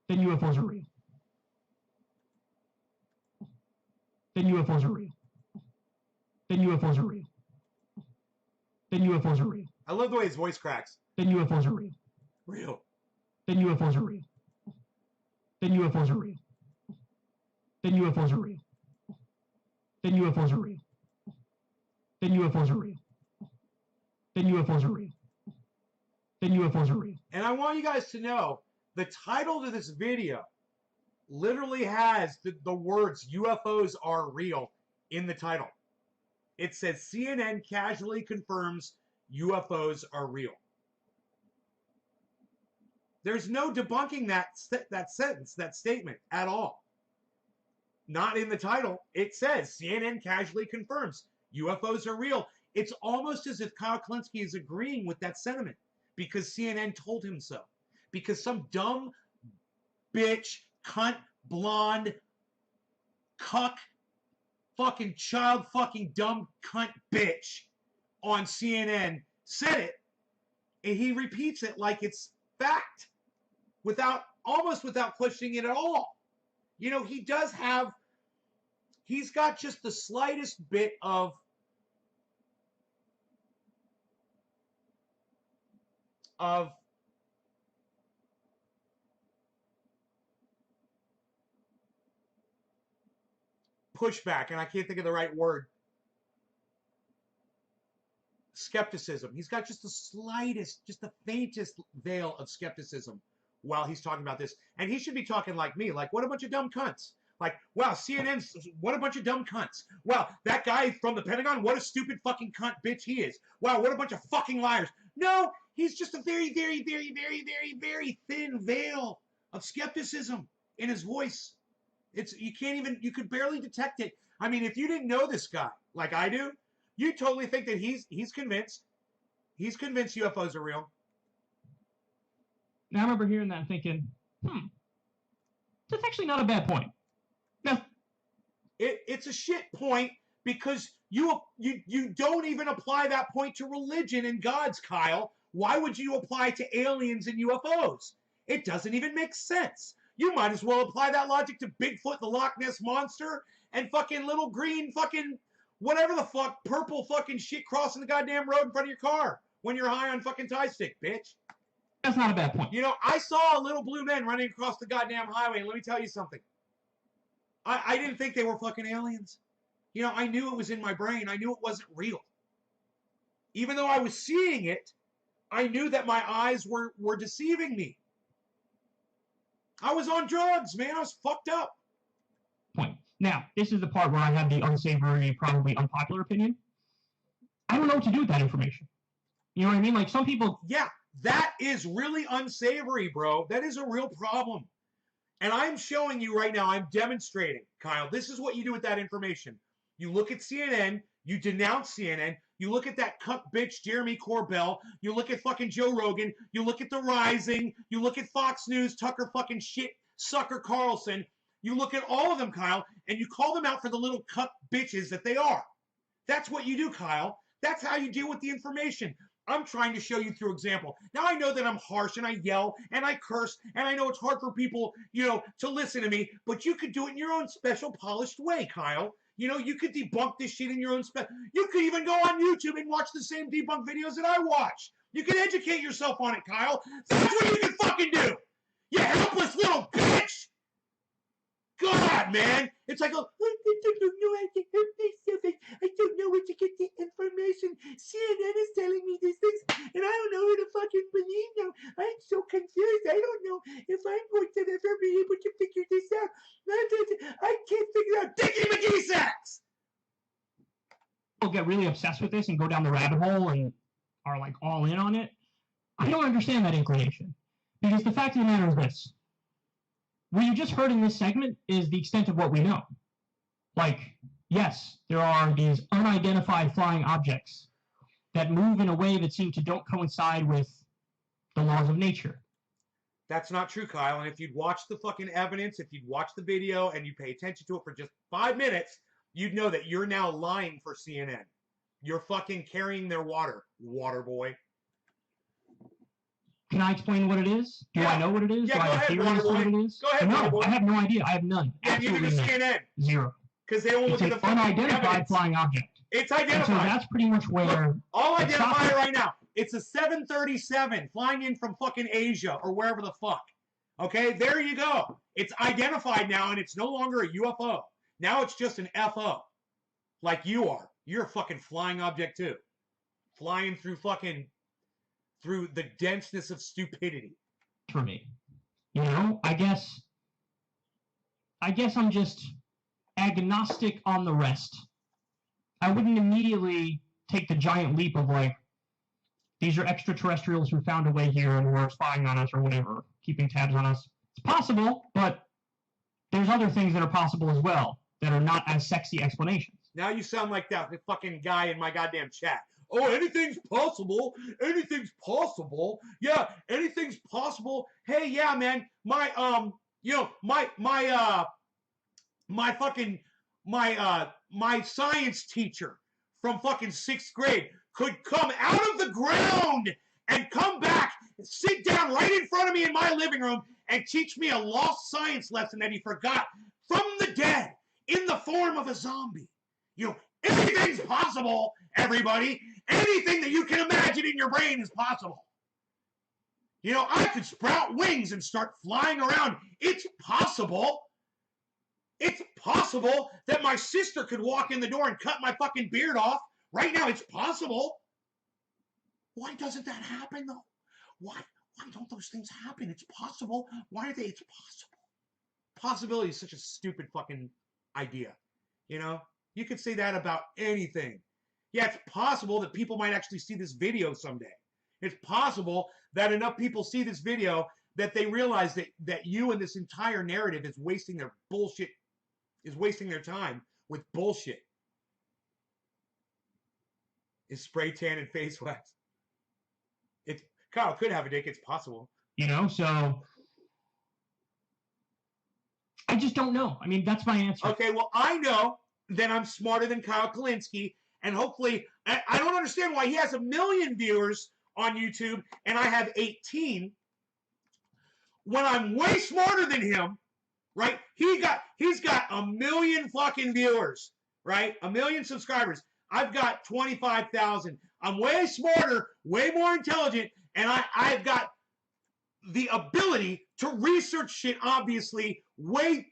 then UFOs are real. Then UFOs are real. Then UFOs are real. Then UFOs are real. I love the way his voice cracks. Then UFOs are real. Real. Then UFOs are real. Then UFOs are real. Then UFOs are real. Then UFOs are real. Then UFOs are real. Then UFOs are real. Then UFOs are real. And I want you guys to know, the title to this video literally has the words UFOs are real in the title. It says CNN casually confirms UFOs are real. There's no debunking that sentence, that statement at all. Not in the title. It says CNN casually confirms UFOs are real. It's almost as if Kyle Kullinski is agreeing with that sentiment because CNN told him so. Because some dumb bitch, cunt, blonde, cuck, fucking child fucking dumb cunt bitch on CNN said it, and he repeats it like it's fact, almost without questioning it at all. You know, he's got just the slightest bit of pushback, and I can't think of the right word. Skepticism. He's got just the slightest, just the faintest veil of skepticism while he's talking about this. And he should be talking like me, like, what a bunch of dumb cunts. Like, wow, CNN's, what a bunch of dumb cunts. Wow, that guy from the Pentagon, what a stupid fucking cunt bitch he is. Wow, what a bunch of fucking liars. No, he's just a very, very, very, very, very, very thin veil of skepticism. in his voice. You can't even, you could barely detect it. I mean, if you didn't know this guy like I do, you totally think that he's convinced. He's convinced UFOs are real. Now I remember hearing that and thinking, that's actually not a bad point. Now, it's a shit point because you don't even apply that point to religion and gods, Kyle. Why would you apply to aliens and UFOs? It doesn't even make sense. You might as well apply that logic to Bigfoot, the Loch Ness Monster, and fucking little green fucking whatever the fuck, purple fucking shit crossing the goddamn road in front of your car when you're high on fucking Thai stick, bitch. That's not a bad point. You know, I saw little blue men running across the goddamn highway, and let me tell you something. I didn't think they were fucking aliens. You know, I knew it was in my brain. I knew it wasn't real. Even though I was seeing it, I knew that my eyes were deceiving me. I was on drugs, man. I was fucked up. Point. Now, this is the part where I have the unsavory, probably unpopular opinion. I don't know what to do with that information. You know what I mean? Like, some people... Yeah, that is really unsavory, bro. That is a real problem. And I'm showing you right now, I'm demonstrating, Kyle, this is what you do with that information. You look at CNN, you denounce CNN, you look at that cuck bitch Jeremy Corbell, you look at fucking Joe Rogan, you look at The Rising, you look at Fox News, Tucker fucking shit, Sucker Carlson, you look at all of them, Kyle, and you call them out for the little cuck bitches that they are. That's what you do, Kyle. That's how you deal with the information. I'm trying to show you through example. Now I know that I'm harsh and I yell and I curse and I know it's hard for people, you know, to listen to me, but you could do it in your own special polished way, Kyle. You know, you could debunk this shit in your own you could even go on YouTube and watch the same debunk videos that I watch. You can educate yourself on it, Kyle. That's what you can fucking do. You helpless little bitch. God, man. It's like, I don't know how to help myself. I don't know where to get the information. CNN is telling me these things, and I don't know who to fucking believe now. I'm so confused. I don't know if I'm going to ever be able to figure this out. I can't figure out Dickie McGee sacks. People get really obsessed with this and go down the rabbit hole and are like all in on it. I don't understand that inclination. Because the fact of the matter is this. What you just heard in this segment is the extent of what we know. Like, yes, there are these unidentified flying objects that move in a way that seem to don't coincide with the laws of nature. That's not true, Kyle. And if you'd watch the fucking evidence, if you'd watch the video and you pay attention to it for just 5 minutes, you'd know that you're now lying for CNN. You're fucking carrying their water boy. Can I explain what it is? Do I know what it is? Yeah, Do I have theories what it is? Go ahead, no, I have no idea. I have none. And neither does CNN. Zero. Because they won't look at the fucking unidentified evidence. Flying object. It's identified. And so that's pretty much where... Look, I'll identify it right now. It's a 737 flying in from fucking Asia or wherever the fuck. Okay, there you go. It's identified now, and it's no longer a UFO. Now it's just an FO. Like you are. You're a fucking flying object too. Flying through the denseness of stupidity. For me. You know, I guess I'm just agnostic on the rest. I wouldn't immediately take the giant leap of like, these are extraterrestrials who found a way here and were spying on us or whatever, keeping tabs on us. It's possible, but there's other things that are possible as well that are not as sexy explanations. Now you sound like that fucking guy in my goddamn chat. Oh, anything's possible. Anything's possible. Yeah, anything's possible. Hey, yeah, man. My science teacher from fucking 6th grade could come out of the ground and come back, sit down right in front of me in my living room and teach me a lost science lesson that he forgot from the dead in the form of a zombie. You know, anything's possible, everybody. Anything that you can imagine in your brain is possible. You know, I could sprout wings and start flying around. It's possible. It's possible that my sister could walk in the door and cut my fucking beard off. Right now, it's possible. Why doesn't that happen, though? Why don't those things happen? It's possible. Why are they? It's possible. Possibility is such a stupid fucking idea. You know? You could say that about anything. Yeah, it's possible that people might actually see this video someday. It's possible that enough people see this video that they realize that you and this entire narrative is wasting their bullshit, is wasting their time with bullshit. Is spray tan and face wax. Kyle could have a dick, it's possible. You know, so I just don't know. I mean, that's my answer. Okay, well, I know that I'm smarter than Kyle Kullinski, and hopefully, I don't understand why he has 1 million viewers on YouTube and I have 18 when I'm way smarter than him, right? He's got 1 million fucking viewers, right? 1 million subscribers. I've got 25,000. I'm way smarter, way more intelligent, and I've got the ability to research shit, obviously, way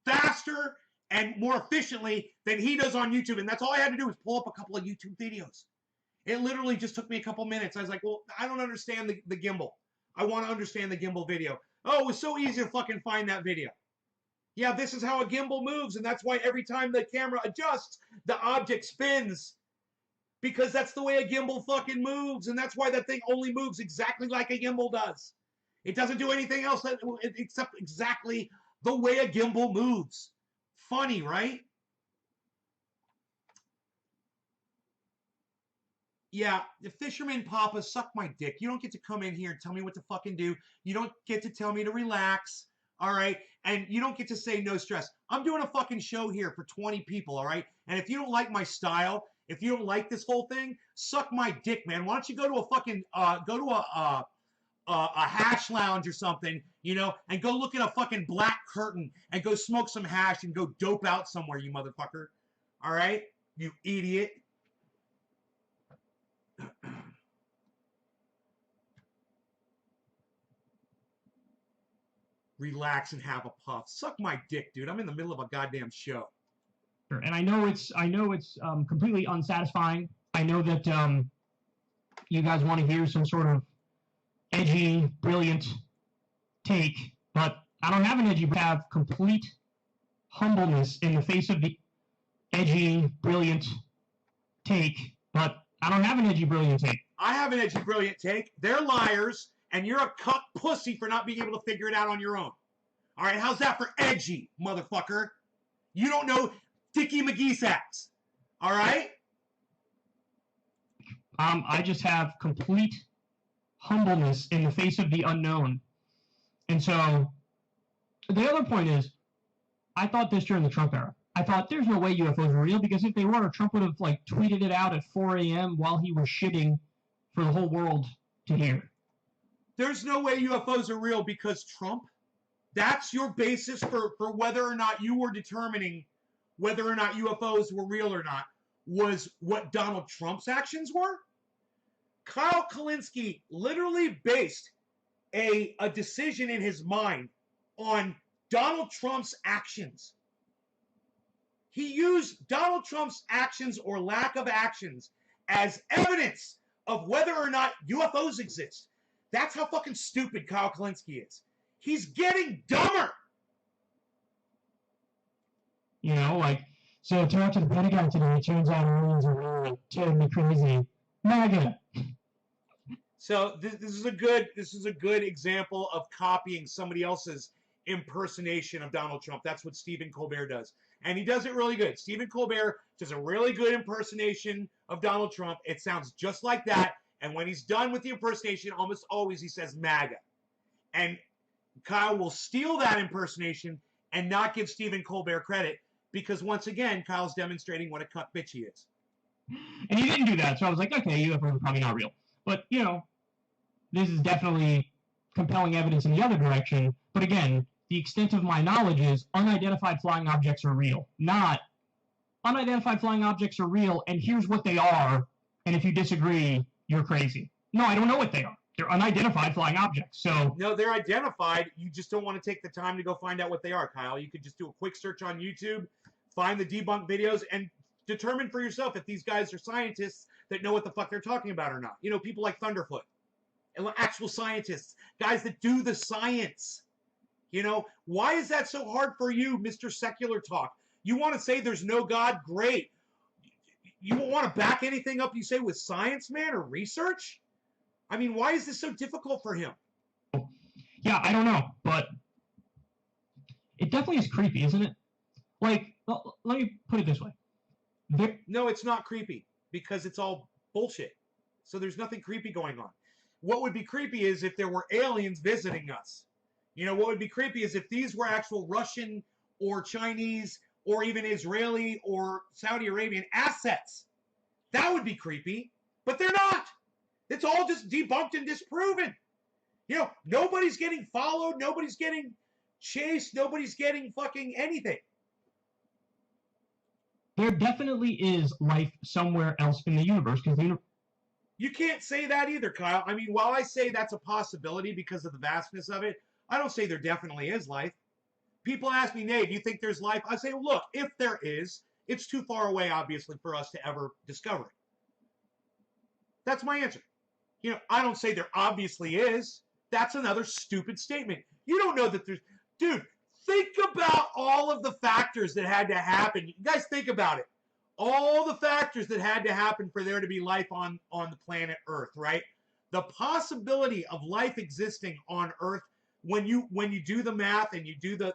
faster and more efficiently than he does on YouTube. And that's all I had to do was pull up a couple of YouTube videos. It literally just took me a couple minutes. I was like, well, I don't understand the gimbal. I want to understand the gimbal video. Oh, it was so easy to fucking find that video. Yeah, this is how a gimbal moves, and that's why every time the camera adjusts, the object spins. Because that's the way a gimbal fucking moves, and that's why that thing only moves exactly like a gimbal does. It doesn't do anything else except exactly the way a gimbal moves. Funny, right? Yeah, the fisherman papa, suck my dick. You don't get to come in here and tell me what to fucking do. You don't get to tell me to relax, all right? And you don't get to say no stress. I'm doing a fucking show here for 20 people, all right? And if you don't like my style, if you don't like this whole thing, suck my dick, man. Why don't you go to a fucking, a hash lounge or something, you know, and go look at a fucking black curtain and go smoke some hash and go dope out somewhere, you motherfucker. All right? You idiot. Relax and have a puff. Suck my dick, dude. I'm in the middle of a goddamn show. And I know it's completely unsatisfying. I know that you guys want to hear some sort of edgy, brilliant take, but I don't have an edgy. I have complete humbleness in the face of the edgy, brilliant take, but I don't have an edgy, brilliant take. I have an edgy, brilliant take. They're liars, and you're a cuck pussy for not being able to figure it out on your own. All right, how's that for edgy, motherfucker? You don't know Dickie McGee-Sacks. All right? I just have complete humbleness in the face of the unknown. And so the other point is, I thought this during the Trump era. I thought there's no way UFOs were real, because if they were, Trump would have like tweeted it out at 4 a.m. while he was shitting for the whole world to hear. There's no way UFOs are real because Trump, that's your basis for whether or not you were determining whether or not UFOs were real or not, was what Donald Trump's actions were? Kyle Kullinski literally based a decision in his mind on Donald Trump's actions. He used Donald Trump's actions or lack of actions as evidence of whether or not UFOs exist. That's how fucking stupid Kyle Kullinski is. He's getting dumber. You know, like, so talk to the Pentagon today, it turns out aliens are real, terribly crazy. MAGA. So this is a good example of copying somebody else's impersonation of Donald Trump. That's what Stephen Colbert does. And he does it really good. Stephen Colbert does a really good impersonation of Donald Trump. It sounds just like that. And when he's done with the impersonation, almost always he says MAGA. And Kyle will steal that impersonation and not give Stephen Colbert credit, because once again, Kyle's demonstrating what a cuck bitch he is. And he didn't do that, so I was like, okay, UFOs are probably not real. But, you know, this is definitely compelling evidence in the other direction. But again, the extent of my knowledge is unidentified flying objects are real. Not unidentified flying objects are real, and here's what they are, and if you disagree, you're crazy. No, I don't know what they are. They're unidentified flying objects. So no, they're identified. You just don't want to take the time to go find out what they are, Kyle. You could just do a quick search on YouTube, find the debunked videos, and determine for yourself if these guys are scientists that know what the fuck they're talking about or not. You know, people like Thunderfoot, and actual scientists, guys that do the science. You know, why is that so hard for you, Mr. Secular Talk? You want to say there's no God? Great. You won't want to back anything up you say with science, man, or research? I mean, why is this so difficult for him? Yeah, I don't know, but it definitely is creepy, isn't it? Like, let me put it this way. No, it's not creepy because it's all bullshit. So there's nothing creepy going on. What would be creepy is if there were aliens visiting us. You know, what would be creepy is if these were actual Russian or Chinese or even Israeli or Saudi Arabian assets. That would be creepy, but they're not. It's all just debunked and disproven. You know, nobody's getting followed, nobody's getting chased, nobody's getting fucking anything. There definitely is life somewhere else in the universe, because you can't say that either, Kyle. I mean, while I say that's a possibility because of the vastness of it, I don't say there definitely is life. People ask me, Nate, do you think there's life? I say, look, if there is, it's too far away, obviously, for us to ever discover it. That's my answer. You know, I don't say there obviously is. That's another stupid statement. You don't know that there's... Dude, think about all of the factors that had to happen. You guys think about it. All the factors that had to happen for there to be life on the planet Earth, right? The possibility of life existing on Earth, when you do the math and you do the...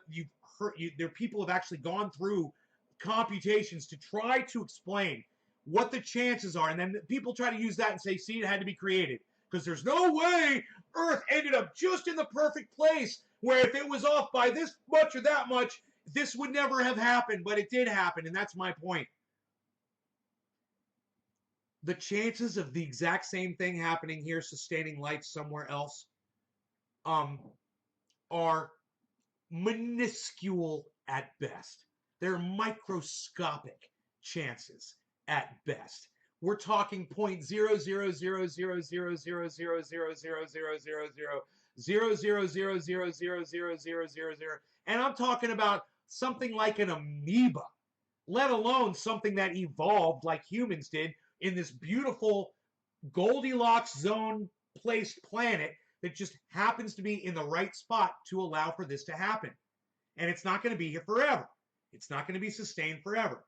there people have actually gone through computations to try to explain what the chances are, and then people try to use that and say, see, it had to be created. Because there's no way Earth ended up just in the perfect place where if it was off by this much or that much, this would never have happened, but it did happen, and that's my point. The chances of the exact same thing happening here, sustaining life somewhere else, are minuscule at best. They're microscopic chances at best. We're talking 0.000000000000000000000, and I'm talking about something like an amoeba, let alone something that evolved like humans did in this beautiful Goldilocks zone placed planet that just happens to be in the right spot to allow for this to happen. And it's not going to be here forever. It's not going to be sustained forever.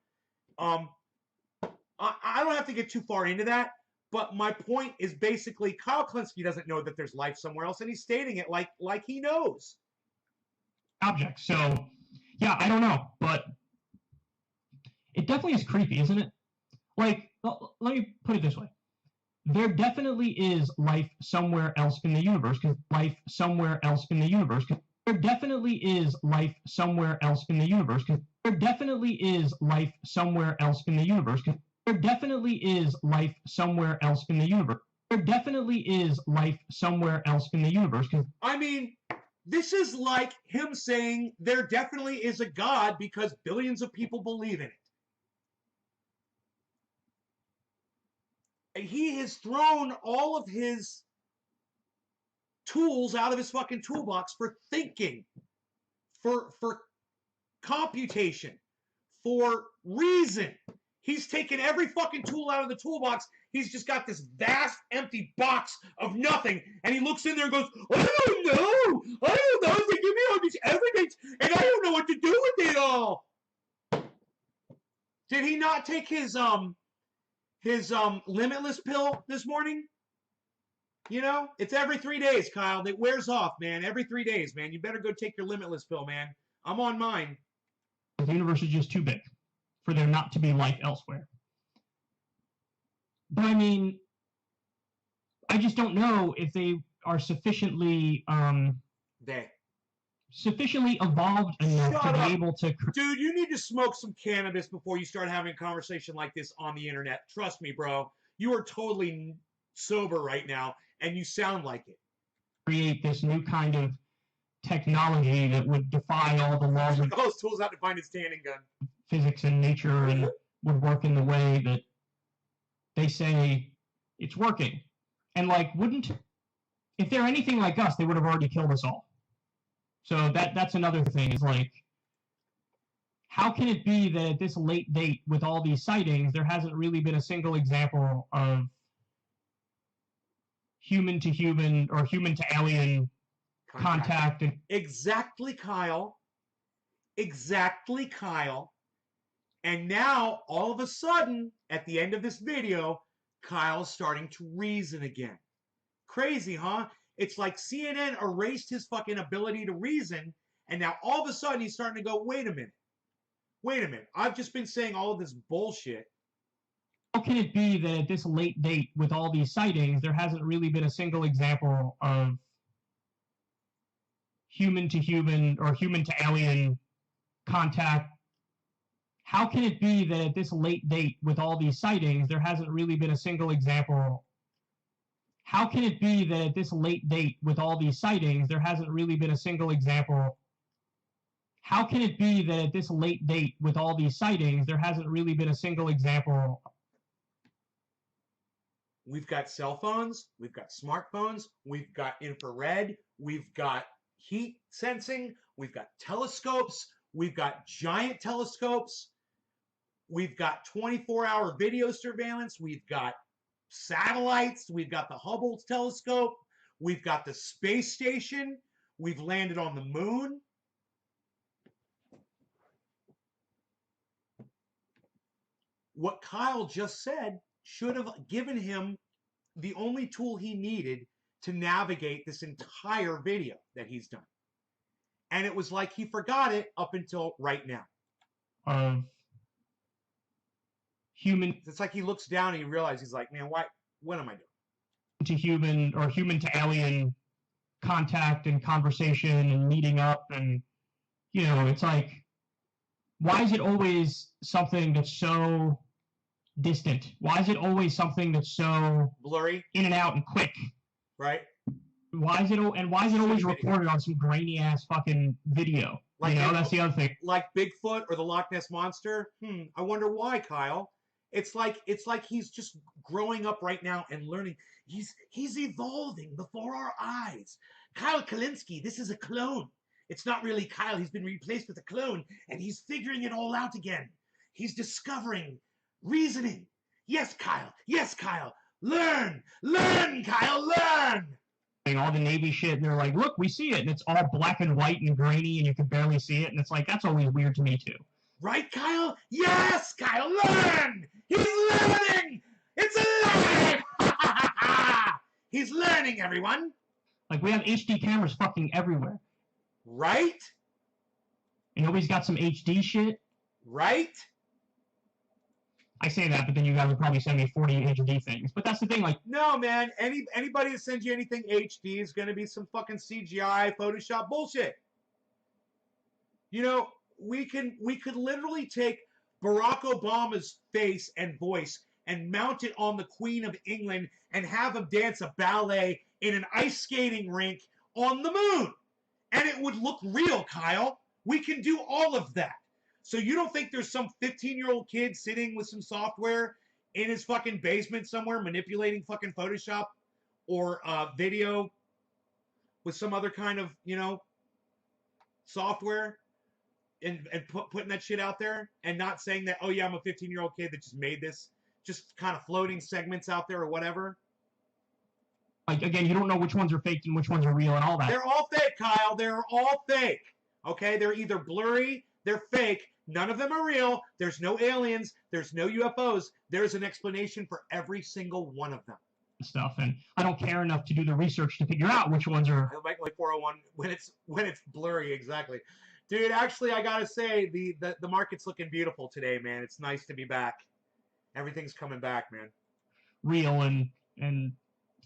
I don't have to get too far into that, but my point is basically Kyle Kullinski doesn't know that there's life somewhere else, and he's stating it like he knows. Object. So, yeah, I don't know, but it definitely is creepy, isn't it? Like, let me put it this way. There definitely is life somewhere else in the universe, because life somewhere else in the universe. There definitely is life somewhere else in the universe. There definitely is life somewhere else in the universe. There definitely is life somewhere else in the universe. There definitely is life somewhere else in the universe. I mean, this is like him saying there definitely is a God because billions of people believe in it. He has thrown all of his tools out of his fucking toolbox for thinking, for computation, for reason. He's taken every fucking tool out of the toolbox. He's just got this vast empty box of nothing, and he looks in there and goes, I don't know. They give me all this evidence, and I don't know what to do with it all. Did he not take his limitless pill this morning? You know, it's every 3 days, Kyle. It wears off, man. Every 3 days, man. You better go take your limitless pill, man. I'm on mine. The universe is just too big for there not to be life elsewhere. But I mean, I just don't know if they are sufficiently evolved enough to be able to... Dude, you need to smoke some cannabis before you start having a conversation like this on the internet. Trust me, bro. You are totally sober right now, and you sound like it. Create this new kind of technology that would defy all the laws of... All those tools out to find his tanning gun. Physics and nature, and would work in the way that they say it's working. And, like, if they're anything like us, they would have already killed us all. So that's another thing, is like, how can it be that at this late date with all these sightings, there hasn't really been a single example of human to human or human to alien contact? Exactly, Kyle. Exactly, Kyle. And now, all of a sudden, at the end of this video, Kyle's starting to reason again. Crazy, huh? It's like CNN erased his fucking ability to reason, and now all of a sudden he's starting to go, wait a minute. I've just been saying all of this bullshit. How can it be that at this late date with all these sightings, there hasn't really been a single example of human to human or human to alien contact? How can it be that at this late date with all these sightings, there hasn't really been a single example? How can it be that at this late date with all these sightings, there hasn't really been a single example? How can it be that at this late date with all these sightings, there hasn't really been a single example? We've got cell phones, we've got smartphones, we've got infrared, we've got heat sensing, we've got telescopes, we've got giant telescopes, we've got 24-hour video surveillance, we've got satellites, we've got the Hubble telescope, we've got the space station, we've landed on the moon. What Kyle just said should have given him the only tool he needed to navigate this entire video that he's done. And it was like he forgot it up until right now. Human. It's like he looks down and he realizes, he's like, man, what am I doing? To human or human to alien contact and conversation and meeting up, and it's like, why is it always something that's so distant? Why is it always something that's so blurry, in and out and quick? Right? Why is it always recorded on some grainy ass fucking video? Like that's the other thing. Like Bigfoot or the Loch Ness Monster. I wonder why, Kyle. It's like he's just growing up right now and learning. He's evolving before our eyes. Kyle Kullinski, this is a clone. It's not really Kyle. He's been replaced with a clone, and he's figuring it all out again. He's discovering, reasoning. Yes, Kyle. Yes, Kyle. Learn, Kyle, learn. All the Navy shit, and they're like, look, we see it, and it's all black and white and grainy, and you can barely see it, and it's like, that's always weird to me too. Right, Kyle? Yes, Kyle, learn! He's learning! It's alive! He's learning, everyone! Like, we have HD cameras fucking everywhere. Right? And nobody's got some HD shit. Right? I say that, but then you guys would probably send me 40 HD things. But that's the thing, like... No, man. Anybody that sends you anything HD is going to be some fucking CGI, Photoshop bullshit. We could literally take Barack Obama's face and voice and mount it on the Queen of England and have him dance a ballet in an ice skating rink on the moon. And it would look real, Kyle. We can do all of that. So you don't think there's some 15-year-old kid sitting with some software in his fucking basement somewhere manipulating fucking Photoshop or video with some other kind of, software and putting that shit out there and not saying that, oh yeah, I'm a 15-year-old kid that just made this, just kind of floating segments out there or whatever? Like, again, you don't know which ones are fake and which ones are real and all that. They're all fake, Kyle. They're all fake. Okay? They're either blurry, they're fake. None of them are real. There's no aliens. There's no UFOs. There's an explanation for every single one of them. Stuff, and I don't care enough to do the research to figure out which ones are. I like 401 when it's blurry, exactly. Dude, actually, I gotta say the market's looking beautiful today, man. It's nice to be back. Everything's coming back, man. Real and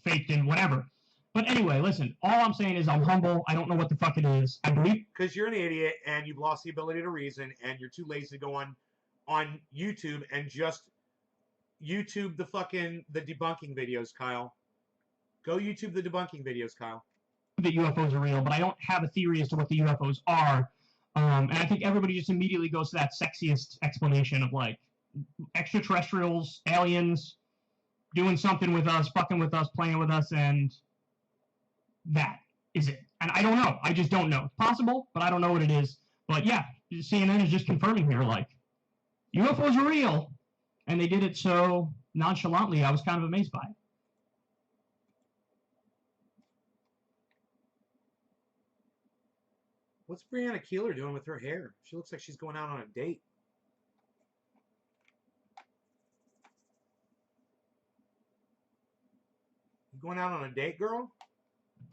faked and whatever. But anyway, listen, all I'm saying is I'm humble. I don't know what the fuck it is. I believe... Because you're an idiot, and you've lost the ability to reason, and you're too lazy to go on YouTube and just YouTube the debunking videos, Kyle. Go YouTube the debunking videos, Kyle. That UFOs are real, but I don't have a theory as to what the UFOs are. And I think everybody just immediately goes to that sexiest explanation of, like, extraterrestrials, aliens, doing something with us, fucking with us, playing with us, and... that is it. And I don't know. I just don't know. It's possible, but I don't know what it is. But yeah, CNN is just confirming here, like, UFOs are real. And they did it so nonchalantly, I was kind of amazed by it. What's Brianna Keeler doing with her hair? She looks like she's going out on a date. You going out on a date, girl?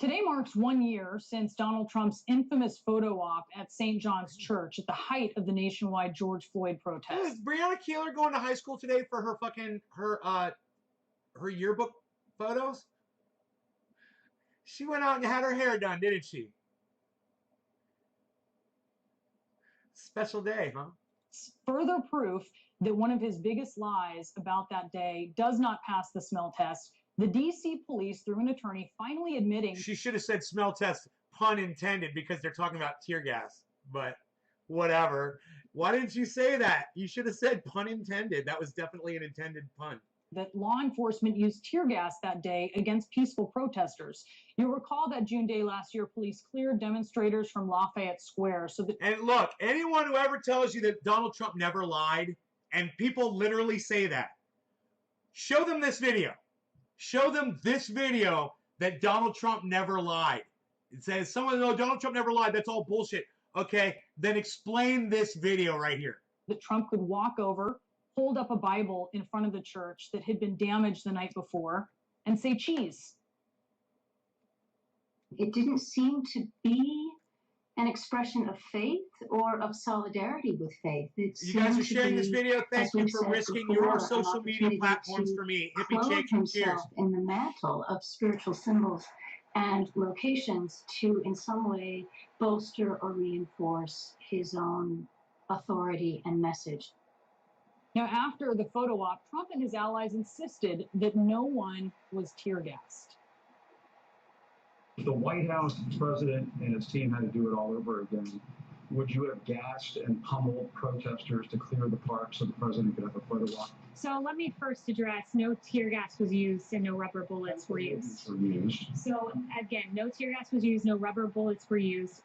Today marks 1 year since Donald Trump's infamous photo op at St. John's Church at the height of the nationwide George Floyd protests. Is Breonna Keeler going to high school today for her her yearbook photos? She went out and had her hair done, didn't she? Special day, huh? Further proof that one of his biggest lies about that day does not pass the smell test. The D.C. police, through an attorney, finally admitting... She should have said smell test, pun intended, because they're talking about tear gas. But whatever. Why didn't you say that? You should have said pun intended. That was definitely an intended pun. That law enforcement used tear gas that day against peaceful protesters. You'll recall that June day last year, police cleared demonstrators from Lafayette Square. And look, anyone who ever tells you that Donald Trump never lied, and people literally say that, show them this video. Show them this video that Donald Trump never lied. It says, someone, no, Donald Trump never lied. That's all bullshit. Okay, then explain this video right here. That Trump could walk over, hold up a Bible in front of the church that had been damaged the night before, and say cheese. It didn't seem to be an expression of faith or of solidarity with faith. You guys are sharing this video. Thank you for risking your social media platforms for me. Hippie chick, cheers. In the mantle of spiritual symbols and locations to, in some way, bolster or reinforce his own authority and message. Now, after the photo op, Trump and his allies insisted that no one was tear gassed. The White House, the president, and his team had to do it all over again. Would you have gassed and pummeled protesters to clear the park so the president could have a photo op? So let me first address no tear gas was used and no rubber bullets were used. So again, no tear gas was used, no rubber bullets were used.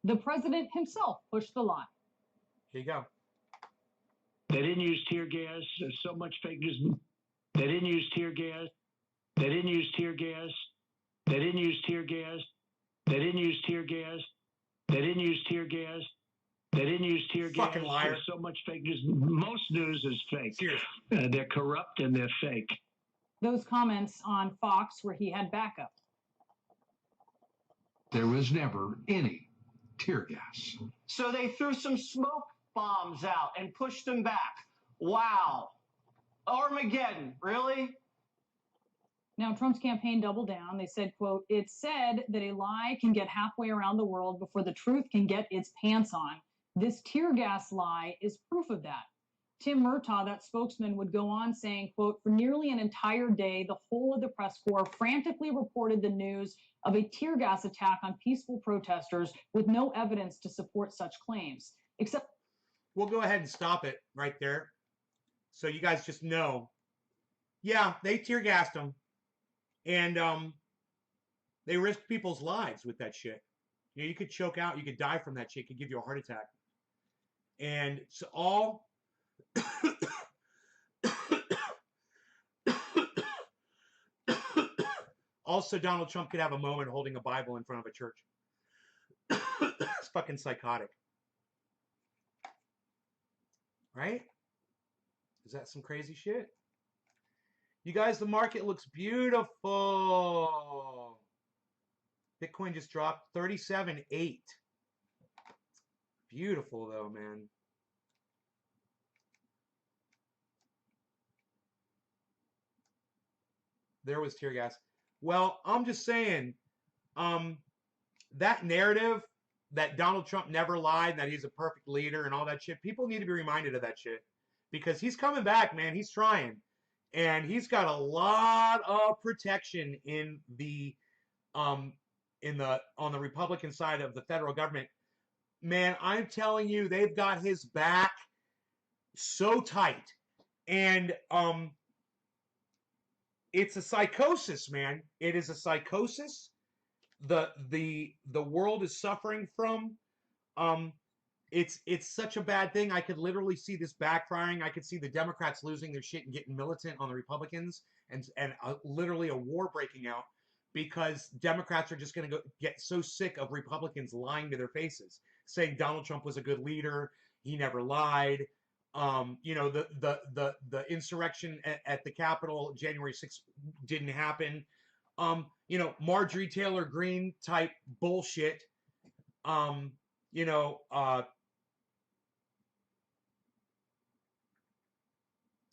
The president himself pushed the line. Here you go. They didn't use tear gas. There's so much fake news. They didn't use tear gas. They didn't use tear gas. They didn't use tear gas. They didn't use tear gas. They didn't use tear gas. They didn't use tear gas. Fucking liar. There's so much fake news. Most news is fake. They're corrupt and they're fake. Those comments on Fox where he had backup. There was never any tear gas. So they threw some smoke bombs out and pushed them back. Wow. Armageddon, really? Now, Trump's campaign doubled down. They said, quote, "It's said that a lie can get halfway around the world before the truth can get its pants on. This tear gas lie is proof of that." Tim Murtaugh, that spokesman, would go on saying, quote, "For nearly an entire day, the whole of the press corps frantically reported the news of a tear gas attack on peaceful protesters with no evidence to support such claims." Except... We'll go ahead and stop it right there. So you guys just know. Yeah, they tear gassed them. And they risked people's lives with that shit. You know, you could choke out, you could die from that shit, it could give you a heart attack. And so all also Donald Trump could have a moment holding a Bible in front of a church. It's fucking psychotic. Right? Is that some crazy shit? You guys, the market looks beautiful. Bitcoin just dropped 37.8. Beautiful though, man. There was tear gas. Well, I'm just saying, that narrative that Donald Trump never lied, that he's a perfect leader and all that shit, people need to be reminded of that shit. Because he's coming back, man. He's trying. And he's got a lot of protection on the Republican side of the federal government. Man, I'm telling you, they've got his back so tight. And it's a psychosis, man. It is a psychosis. The world is suffering from. It's such a bad thing. I could literally see this backfiring. I could see the Democrats losing their shit and getting militant on the Republicans, and literally a war breaking out because Democrats are just going to get so sick of Republicans lying to their faces, saying Donald Trump was a good leader, he never lied. You know, the insurrection at the Capitol January 6th didn't happen. you know, Marjorie Taylor Greene type bullshit. You know,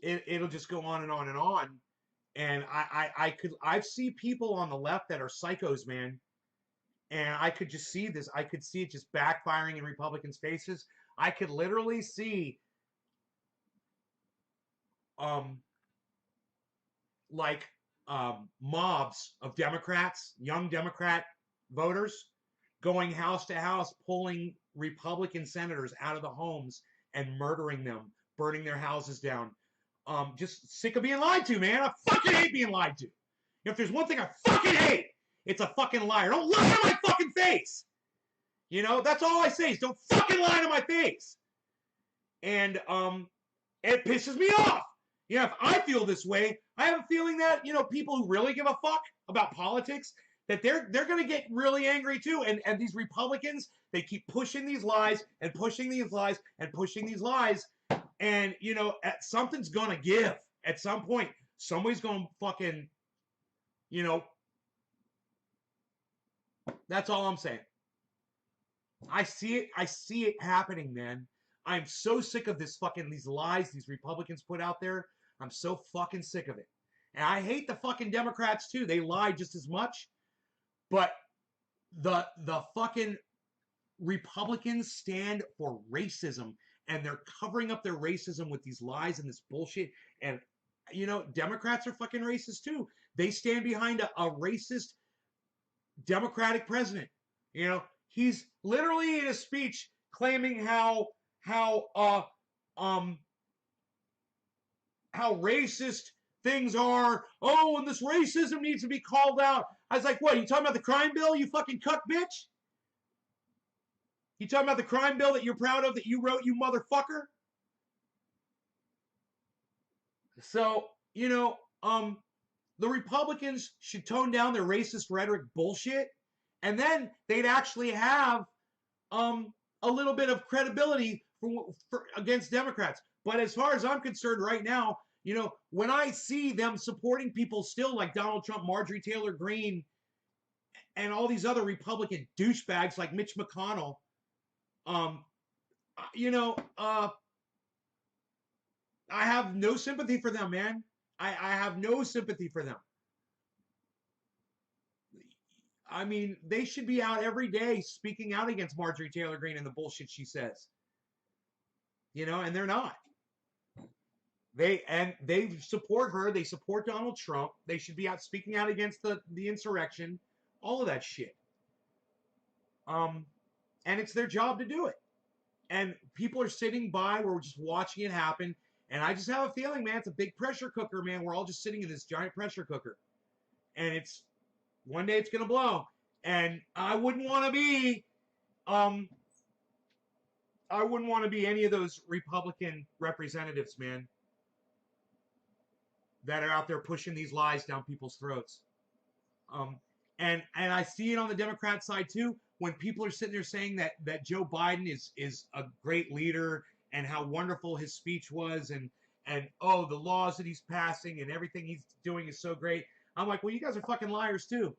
it'll just go on and on and on. And I see people on the left that are psychos, man. And I could just see this. I could see it just backfiring in Republicans' faces. I could literally see, mobs of Democrats, young Democrat voters, going house to house, pulling Republican senators out of the homes and murdering them, burning their houses down. Just sick of being lied to, man. I fucking hate being lied to. If there's one thing I fucking hate, it's a fucking liar. Don't lie to my fucking face. You know, that's all I say is don't fucking lie to my face. And it pisses me off. You know, if I feel this way, I have a feeling that, you know, people who really give a fuck about politics, that they're going to get really angry too. And these Republicans, they keep pushing these lies and pushing these lies and pushing these lies. And, you know, something's going to give. At some point, somebody's going to fucking, you know, that's all I'm saying. I see it happening, man. I'm so sick of these lies these Republicans put out there. I'm so fucking sick of it. And I hate the fucking Democrats too. They lie just as much. But the fucking Republicans stand for racism, and they're covering up their racism with these lies and this bullshit. And, you know, Democrats are fucking racist too. They stand behind a racist Democratic president. You know, he's literally in a speech claiming how racist things are. Oh, and this racism needs to be called out. I was like, what, you talking about the crime bill, you fucking cuck bitch? You talking about the crime bill that you're proud of that you wrote, you motherfucker? So, you know, the Republicans should tone down their racist rhetoric bullshit, and then they'd actually have a little bit of credibility for against Democrats. But as far as I'm concerned right now, you know, when I see them supporting people still like Donald Trump, Marjorie Taylor Greene, and all these other Republican douchebags like Mitch McConnell, you know, I have no sympathy for them, man. I have no sympathy for them. I mean, they should be out every day speaking out against Marjorie Taylor Greene and the bullshit she says. You know, and they're not. They support her. They support Donald Trump. They should be out speaking out against the insurrection, all of that shit. And it's their job to do it. And people are sitting by. We're just watching it happen. And I just have a feeling, man, it's a big pressure cooker, man. We're all just sitting in this giant pressure cooker. And it's one day it's gonna blow. And I wouldn't want to be any of those Republican representatives, man, that are out there pushing these lies down people's throats. And I see it on the Democrat side too, when people are sitting there saying that Joe Biden is a great leader and how wonderful his speech was, and oh, the laws that he's passing and everything he's doing is so great. I'm like, well, you guys are fucking liars too.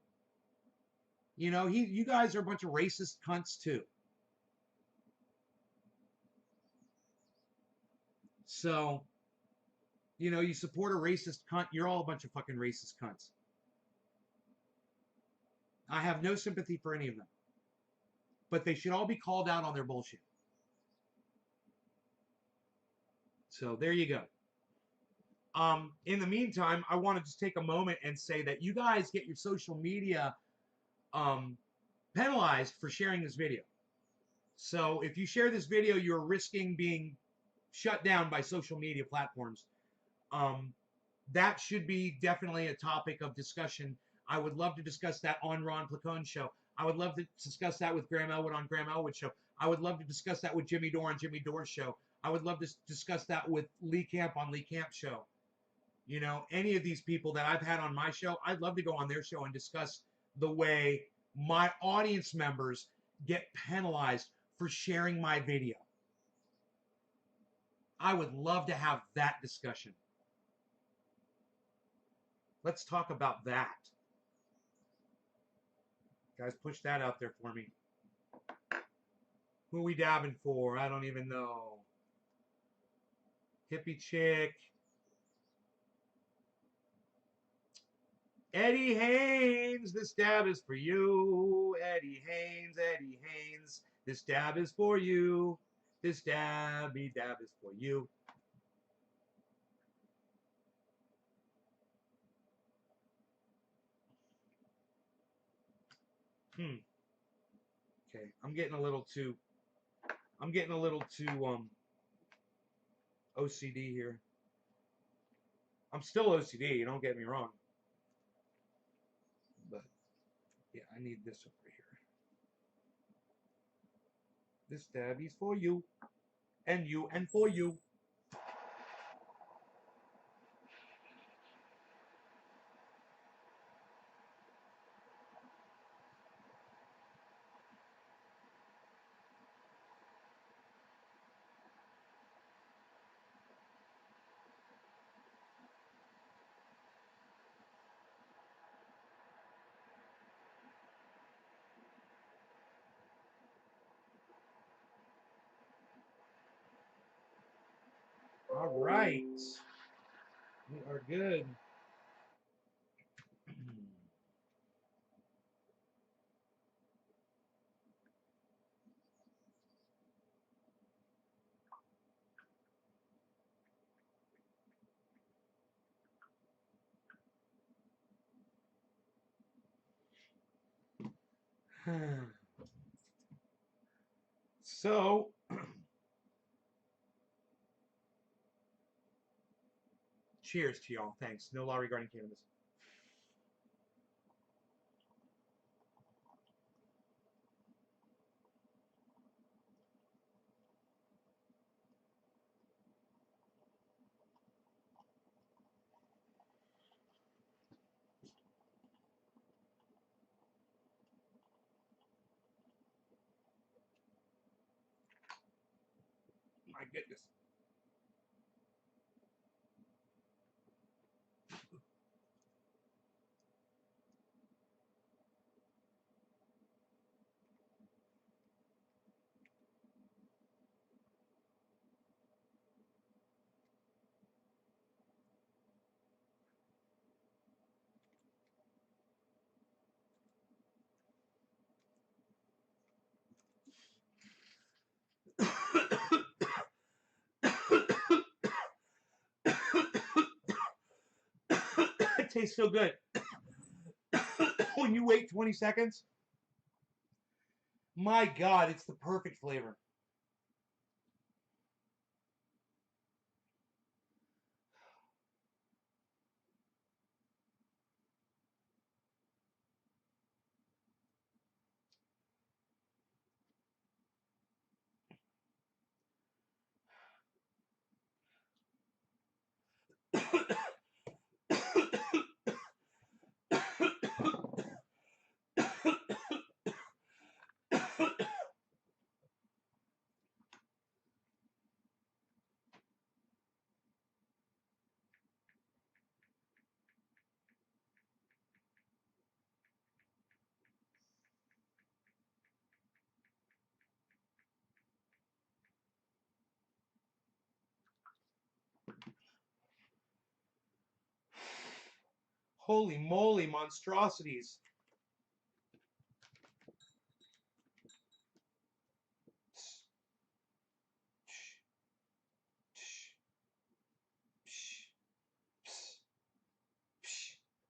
You know, you guys are a bunch of racist cunts too. So, you know, you support a racist cunt, you're all a bunch of fucking racist cunts. I have no sympathy for any of them. But they should all be called out on their bullshit. So there you go. In the meantime, I want to just take a moment and say that you guys get your social media penalized for sharing this video. So if you share this video, you're risking being shut down by social media platforms. That should be definitely a topic of discussion. I would love to discuss that on Ron Placone's show. I would love to discuss that with Graham Elwood on Graham Elwood's show. I would love to discuss that with Jimmy Dore on Jimmy Dore's show. I would love to discuss that with Lee Camp on Lee Camp's show. You know, any of these people that I've had on my show, I'd love to go on their show and discuss the way my audience members get penalized for sharing my video. I would love to have that discussion. Let's talk about that. Guys, push that out there for me. Who are we dabbing for? I don't even know. Hippie chick. Eddie Haynes, this dab is for you. Eddie Haynes, this dab is for you. This dabby dab is for you. Okay, I'm getting a little too OCD here. I'm still OCD, don't get me wrong. But yeah, I need this over here. This dabby's for you. And you and for you. All right. We are good. So, cheers to y'all. Thanks. No law regarding cannabis. My goodness. It tastes so good. When you wait 20 seconds, my God, it's the perfect flavor. Holy moly, monstrosities.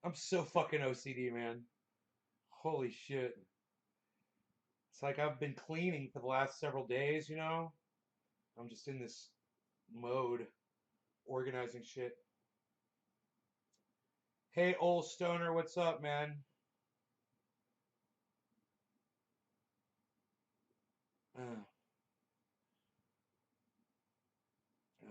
I'm so fucking OCD, man. Holy shit. It's like I've been cleaning for the last several days, you know? I'm just in this mode, organizing shit. Hey, old stoner, what's up, man? Uh, uh.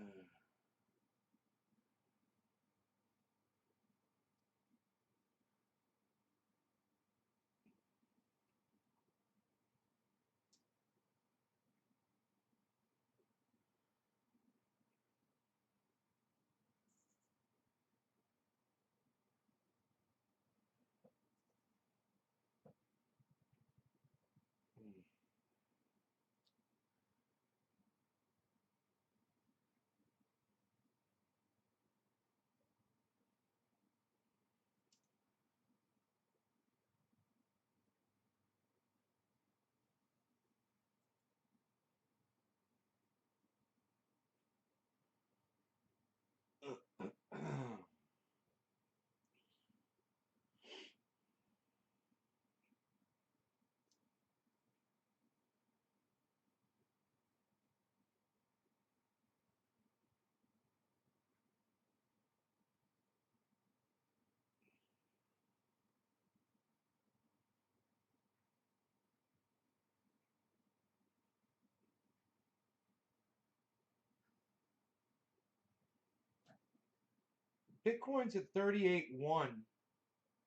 Bitcoin's at 38.1.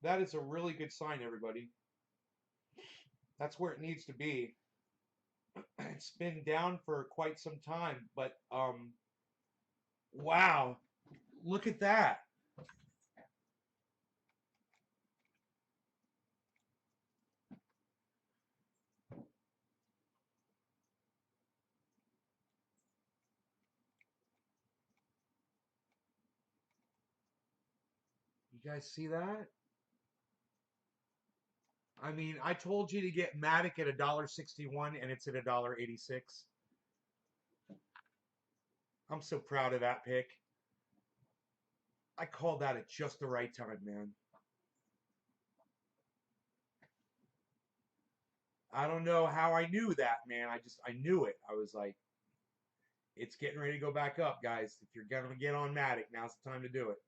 That is a really good sign, everybody. That's where it needs to be. It's been down for quite some time, but wow, look at that. You guys see that? I mean, I told you to get Matic at $1.61 and it's at $1.86. I'm so proud of that pick. I called that at just the right time, man. I don't know how I knew that, man. I knew it. I was like, it's getting ready to go back up, guys. If you're going to get on Matic, now's the time to do it.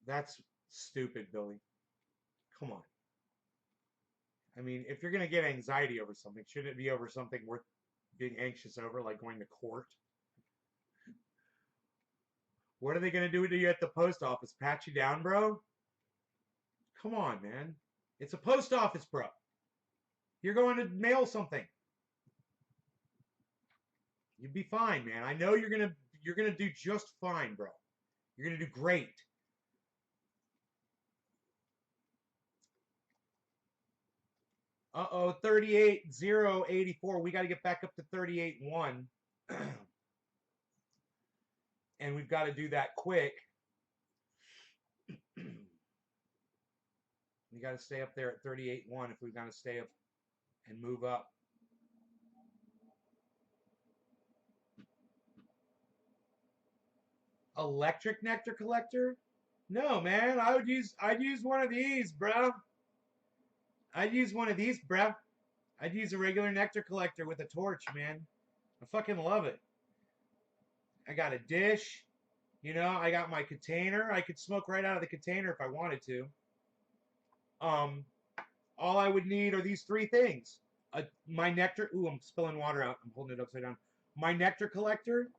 That's stupid, Billy. Come on. I mean, if you're going to get anxiety over something, shouldn't it be over something worth being anxious over, like going to court? What are they going to do to you at the post office? Pat you down, bro? Come on, man. It's a post office, bro. You're going to mail something. You'd be fine, man. I know you're gonna do just fine, bro. You're gonna do great. Uh-oh, 38.084. We got to get back up to 38.1. And we've got to do that quick. We got to stay up there at 38.1 if we're going to stay up and move up. Electric nectar collector? No, man. I'd use one of these, bro. I'd use one of these, bro. I'd use a regular nectar collector with a torch, man. I fucking love it. I got a dish. You know, I got my container. I could smoke right out of the container if I wanted to. All I would need are these three things. My nectar. Ooh, I'm spilling water out. I'm holding it upside down. My nectar collector.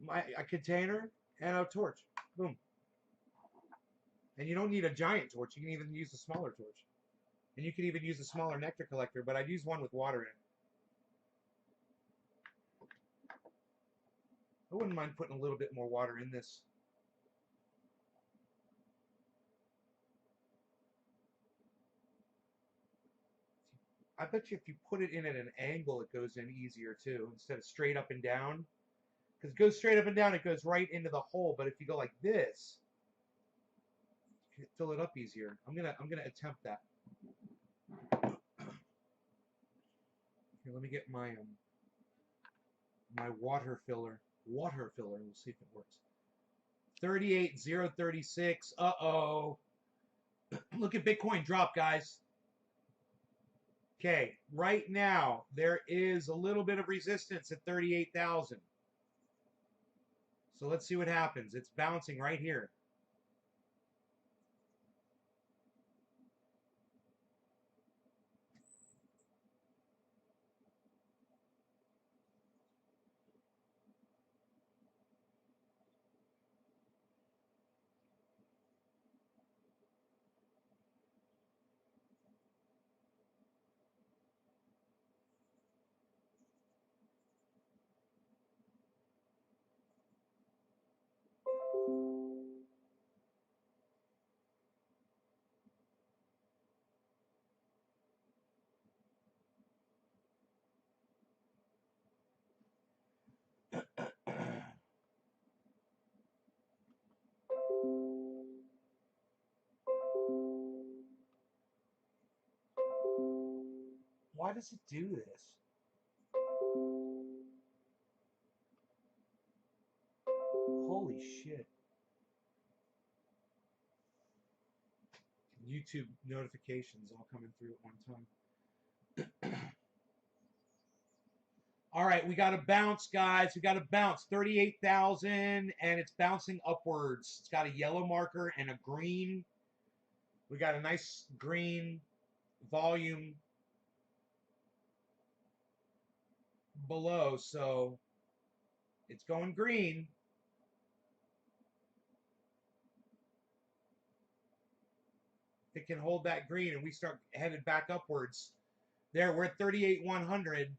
A container and a torch. Boom. And you don't need a giant torch. You can even use a smaller torch. And you can even use a smaller nectar collector, but I'd use one with water in it. I wouldn't mind putting a little bit more water in this. I bet you if you put it in at an angle, it goes in easier too, instead of straight up and down. Because it goes straight up and down, it goes right into the hole. But if you go like this, you can fill it up easier. I'm gonna attempt that. Here, let me get my my water filler. Water filler. We'll see if it works. 38.036. Uh-oh. Look at Bitcoin drop, guys. Okay, right now there is a little bit of resistance at 38,000. So let's see what happens. It's bouncing right here. Why does it do this? Holy shit. YouTube notifications all coming through at one time. All right, we got to bounce, guys. We got to bounce. 38,000, and it's bouncing upwards. It's got a yellow marker and a green. We got a nice green volume below, so it's going green. It can hold that green, and we start headed back upwards. There, we're at 38,100.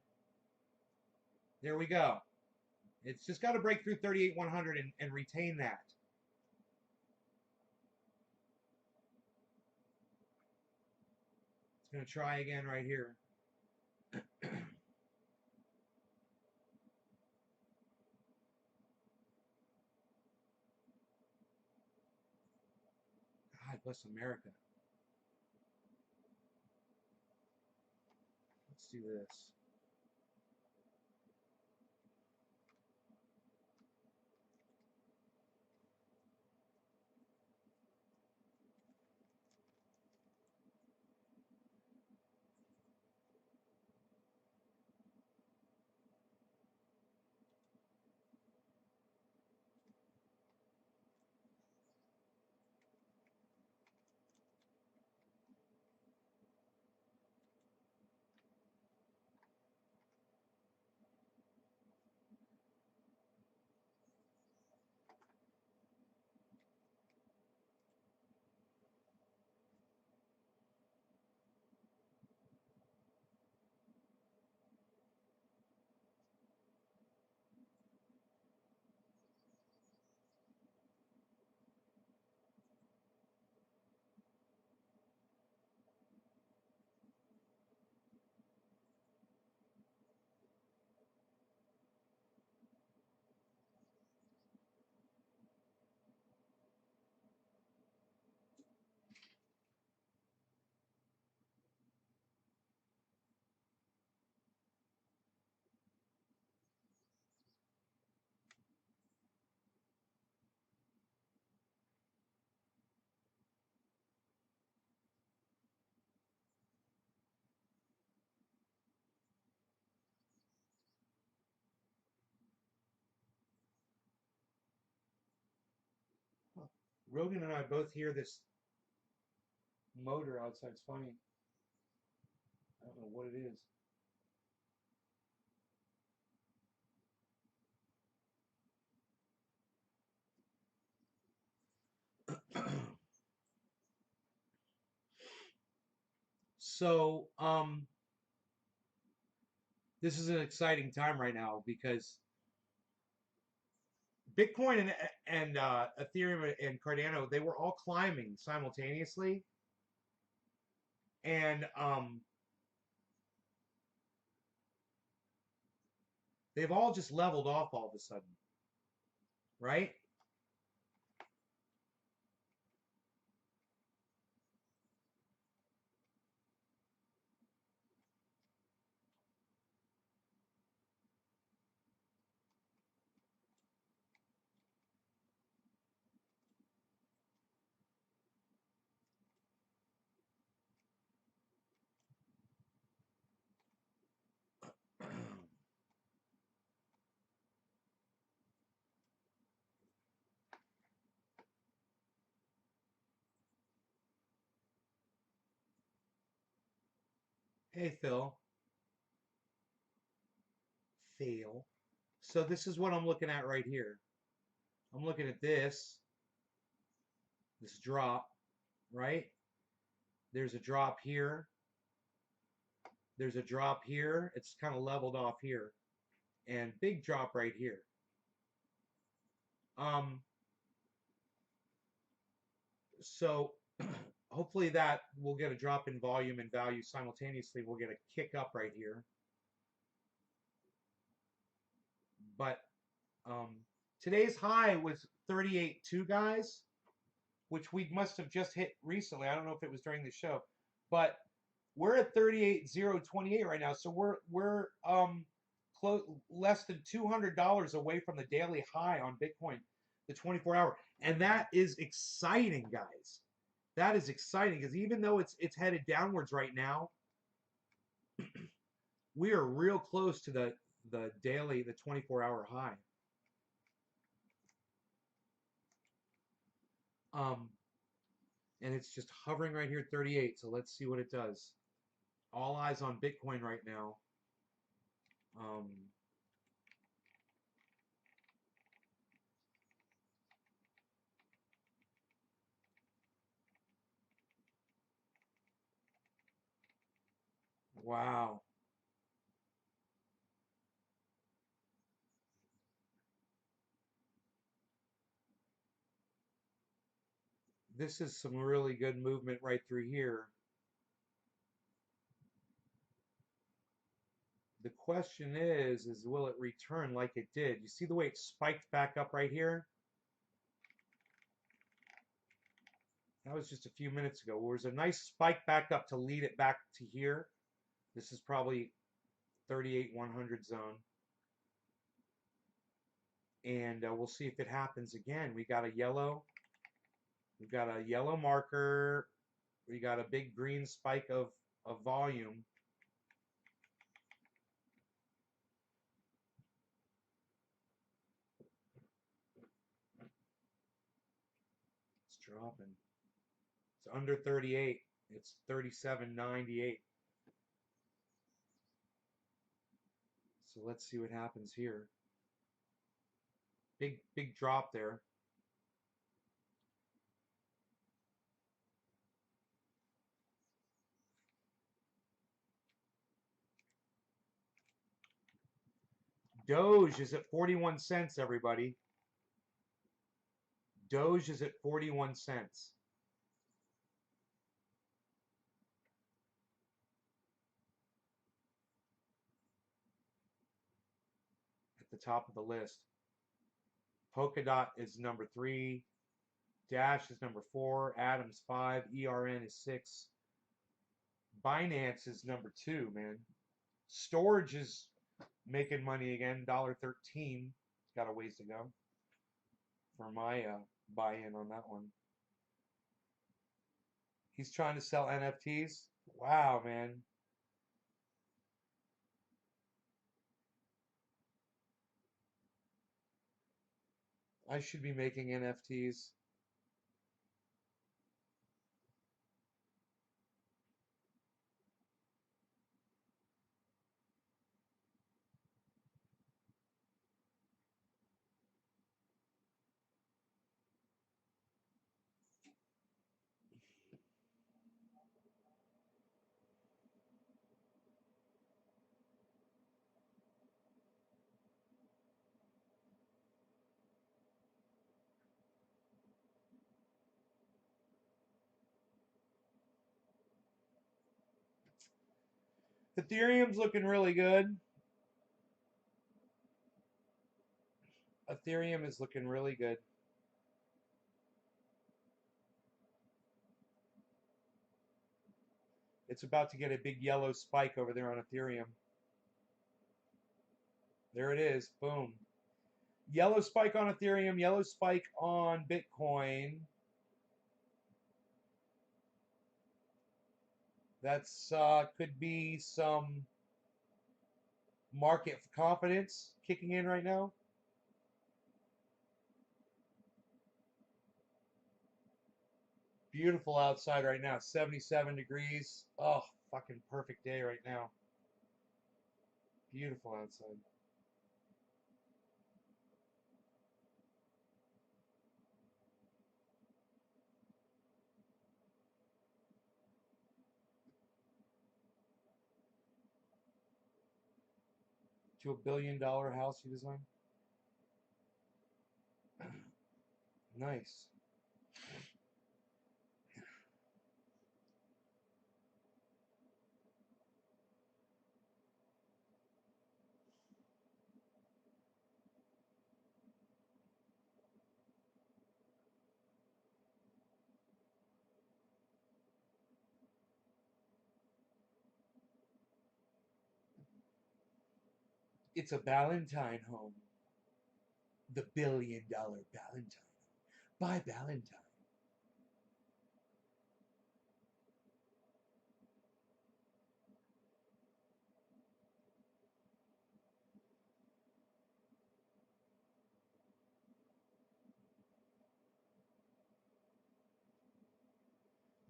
There we go. It's just got to break through 38,100 and retain that. It's going to try again right here. God bless America. Let's do this. Rogan and I both hear this motor outside. It's funny. I don't know what it is. So, this is an exciting time right now because Bitcoin and Ethereum and Cardano, they were all climbing simultaneously, and they've all just leveled off all of a sudden, right? Hey, Phil. Phil. So this is what I'm looking at right here. I'm looking at this drop, right? There's a drop here. There's a drop here. It's kind of leveled off here. And big drop right here. So hopefully that will get a drop in volume and value simultaneously. We'll get a kick up right here. But today's high was 38.2, guys, which we must have just hit recently. I don't know if it was during the show, but We're at 38,028 right now, so we're close less than $200 away from the daily high on Bitcoin, the 24-hour, and that is exciting, guys. That is exciting because even though it's headed downwards right now, we are real close to the daily, the 24-hour high. And it's just hovering right here at 38. So let's see what it does. All eyes on Bitcoin right now. Wow. This is some really good movement right through here. The question is will it return like it did? You see the way it spiked back up right here? That was just a few minutes ago. There was a nice spike back up to lead it back to here. This is probably 38,100 zone. And we'll see if it happens again. We've got a yellow marker. We got a big green spike of volume. It's dropping. It's under 38. It's 37.98. So let's see what happens here. Big drop there. Doge is at 41 cents, everybody. Doge is at 41 cents. At the top of the list. Polkadot is number 3. Dash is number 4. Atoms 5. ERN is 6. Binance is number 2, man. Storage is making money again, $1.13. Got a ways to go for my buy-in on that one. He's trying to sell NFTs. Wow, man. I should be making NFTs. Ethereum's looking really good. Ethereum is looking really good. It's about to get a big yellow spike over there on Ethereum. There it is. Boom. Yellow spike on Ethereum, yellow spike on Bitcoin. That's could be some market confidence kicking in right now. Beautiful outside right now, 77 degrees. Oh, fucking perfect day right now. Beautiful outside. To $1 billion house you designed? Nice. It's a Valentine home. The $1 billion Valentine. Buy Valentine.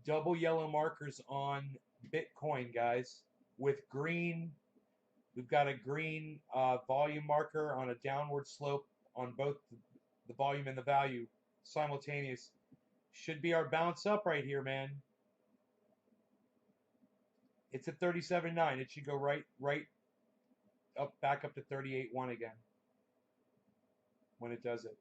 Double yellow markers on Bitcoin, guys, with green. We've got a green volume marker on a downward slope on both the volume and the value simultaneous. Should be our bounce up right here, man. It's at 37.9. It should go right up, back up to 38.1 again when it does it.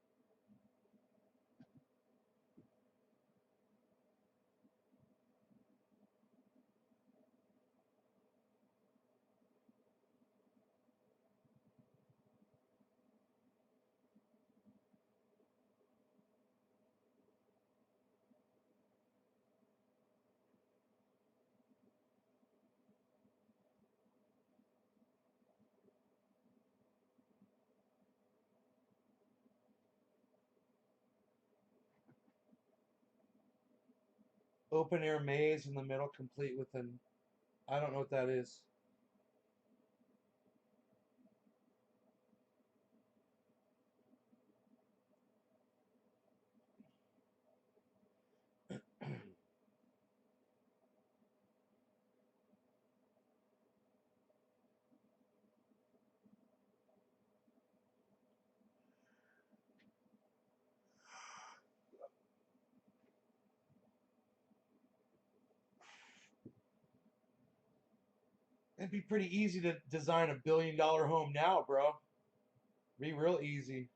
Open air maze in the middle, complete with an, I don't know what that is. It'd be pretty easy to design a $1 billion home now, bro. Be real easy.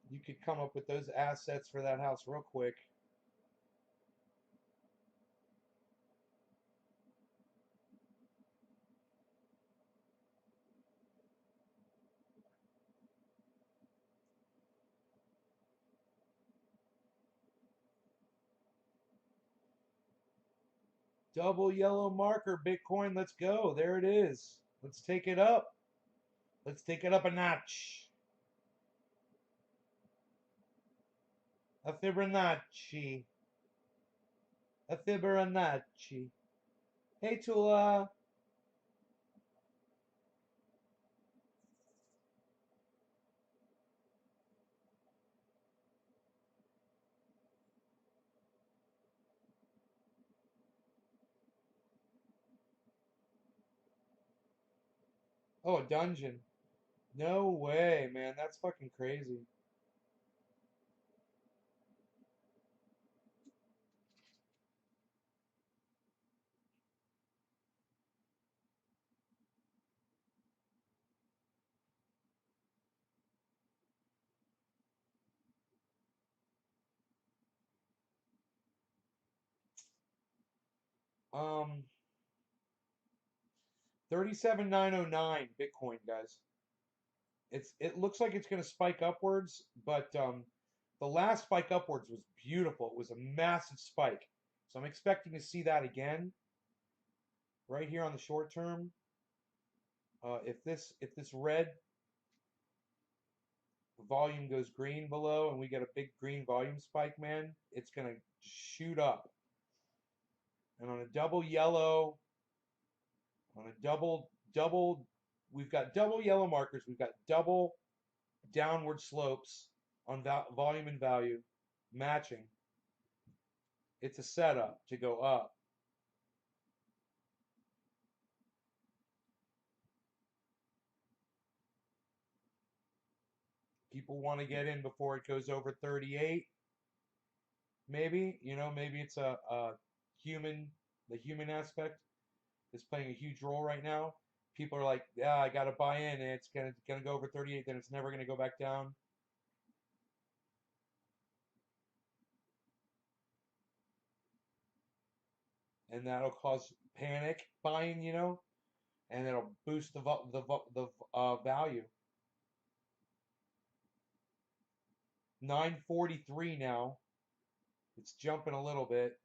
You could come up with those assets for that house real quick. Double yellow marker, Bitcoin. Let's go. There it is. Let's take it up. Let's take it up a notch. A Fibonacci. A Fibonacci. Hey, Tula. Oh, a dungeon. No way, man. That's fucking crazy. Um, 37,909 Bitcoin, guys. It looks like it's going to spike upwards, but the last spike upwards was beautiful. It was a massive spike. So I'm expecting to see that again right here on the short term. If this red volume goes green below and we get a big green volume spike, man, it's going to shoot up. And on a double yellow, on a double, we've got double yellow markers. We've got double downward slopes on volume and value matching. It's a setup to go up. People want to get in before it goes over 38. Maybe, maybe it's a human, the human aspect is playing a huge role right now. People are like, yeah, I got to buy in, and it's gonna go over 38, then it's never gonna go back down. And that'll cause panic buying, and it'll boost the value. 943 now. It's jumping a little bit.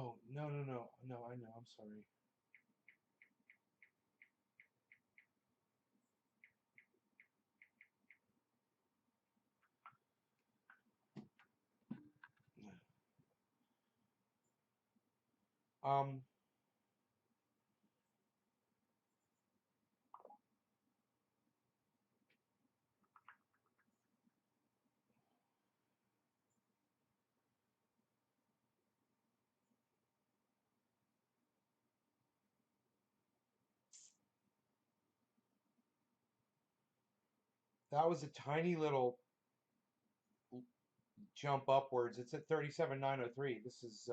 Oh, no, no, no. No, I know. I'm sorry. Um, that was a tiny little jump upwards. It's at 37,903. This is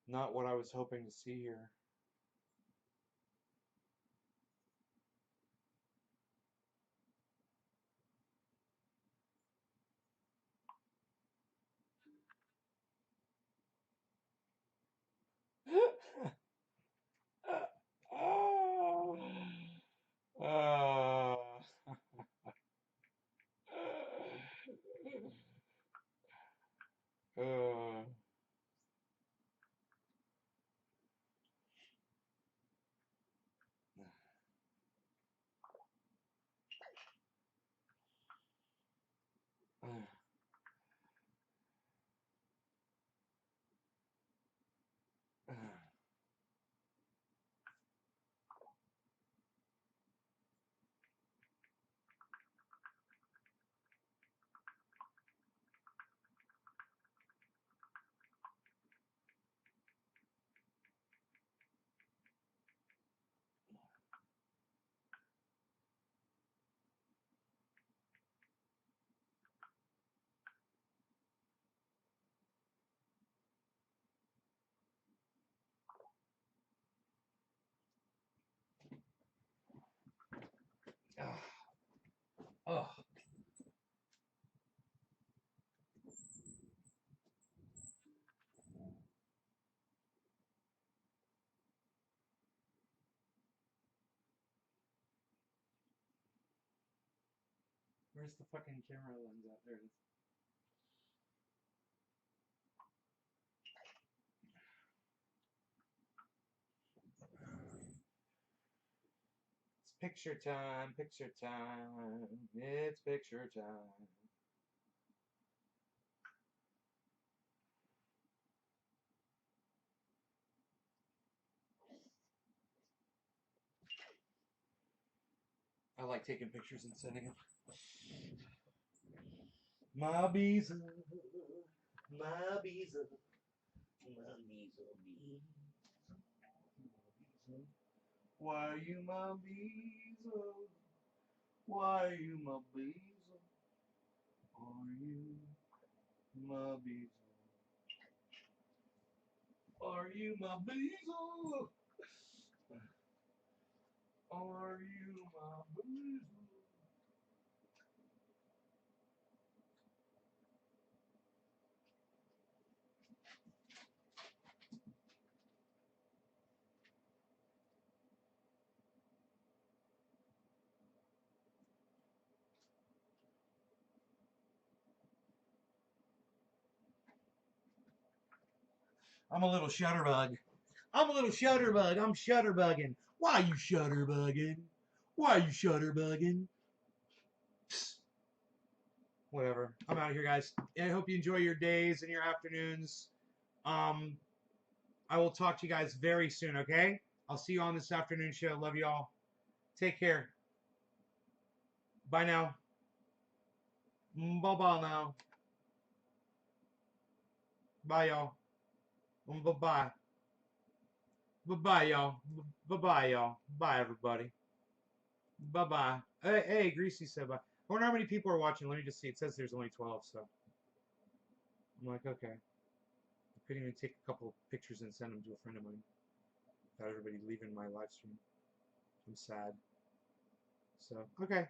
not what I was hoping to see here. Oh. Where's the fucking camera lens at? There it is. It's picture time, picture time. It's picture time. I like taking pictures and sending them. My bees, my bees, my bees, why you my bees? Why you my bees? Are you my bees? Are you my bees? Are you my bees? I'm a little shutterbug. I'm a little shutterbug. I'm shutterbugging. Why you shutterbugging? Why you shutterbugging? Psst. Whatever. I'm out of here, guys. I hope you enjoy your days and your afternoons. I will talk to you guys very soon, okay? I'll see you on this afternoon show. Love you all. Take care. Bye now. Bye-bye now. Bye, y'all. Bye-bye. Bye-bye, y'all. Bye-bye, y'all. Bye, everybody. Bye-bye. Hey, Greasy said bye. I wonder how many people are watching. Let me just see. It says there's only 12, so. I'm like, okay. I couldn't even take a couple of pictures and send them to a friend of mine without everybody leaving my live stream. I'm sad. So, okay.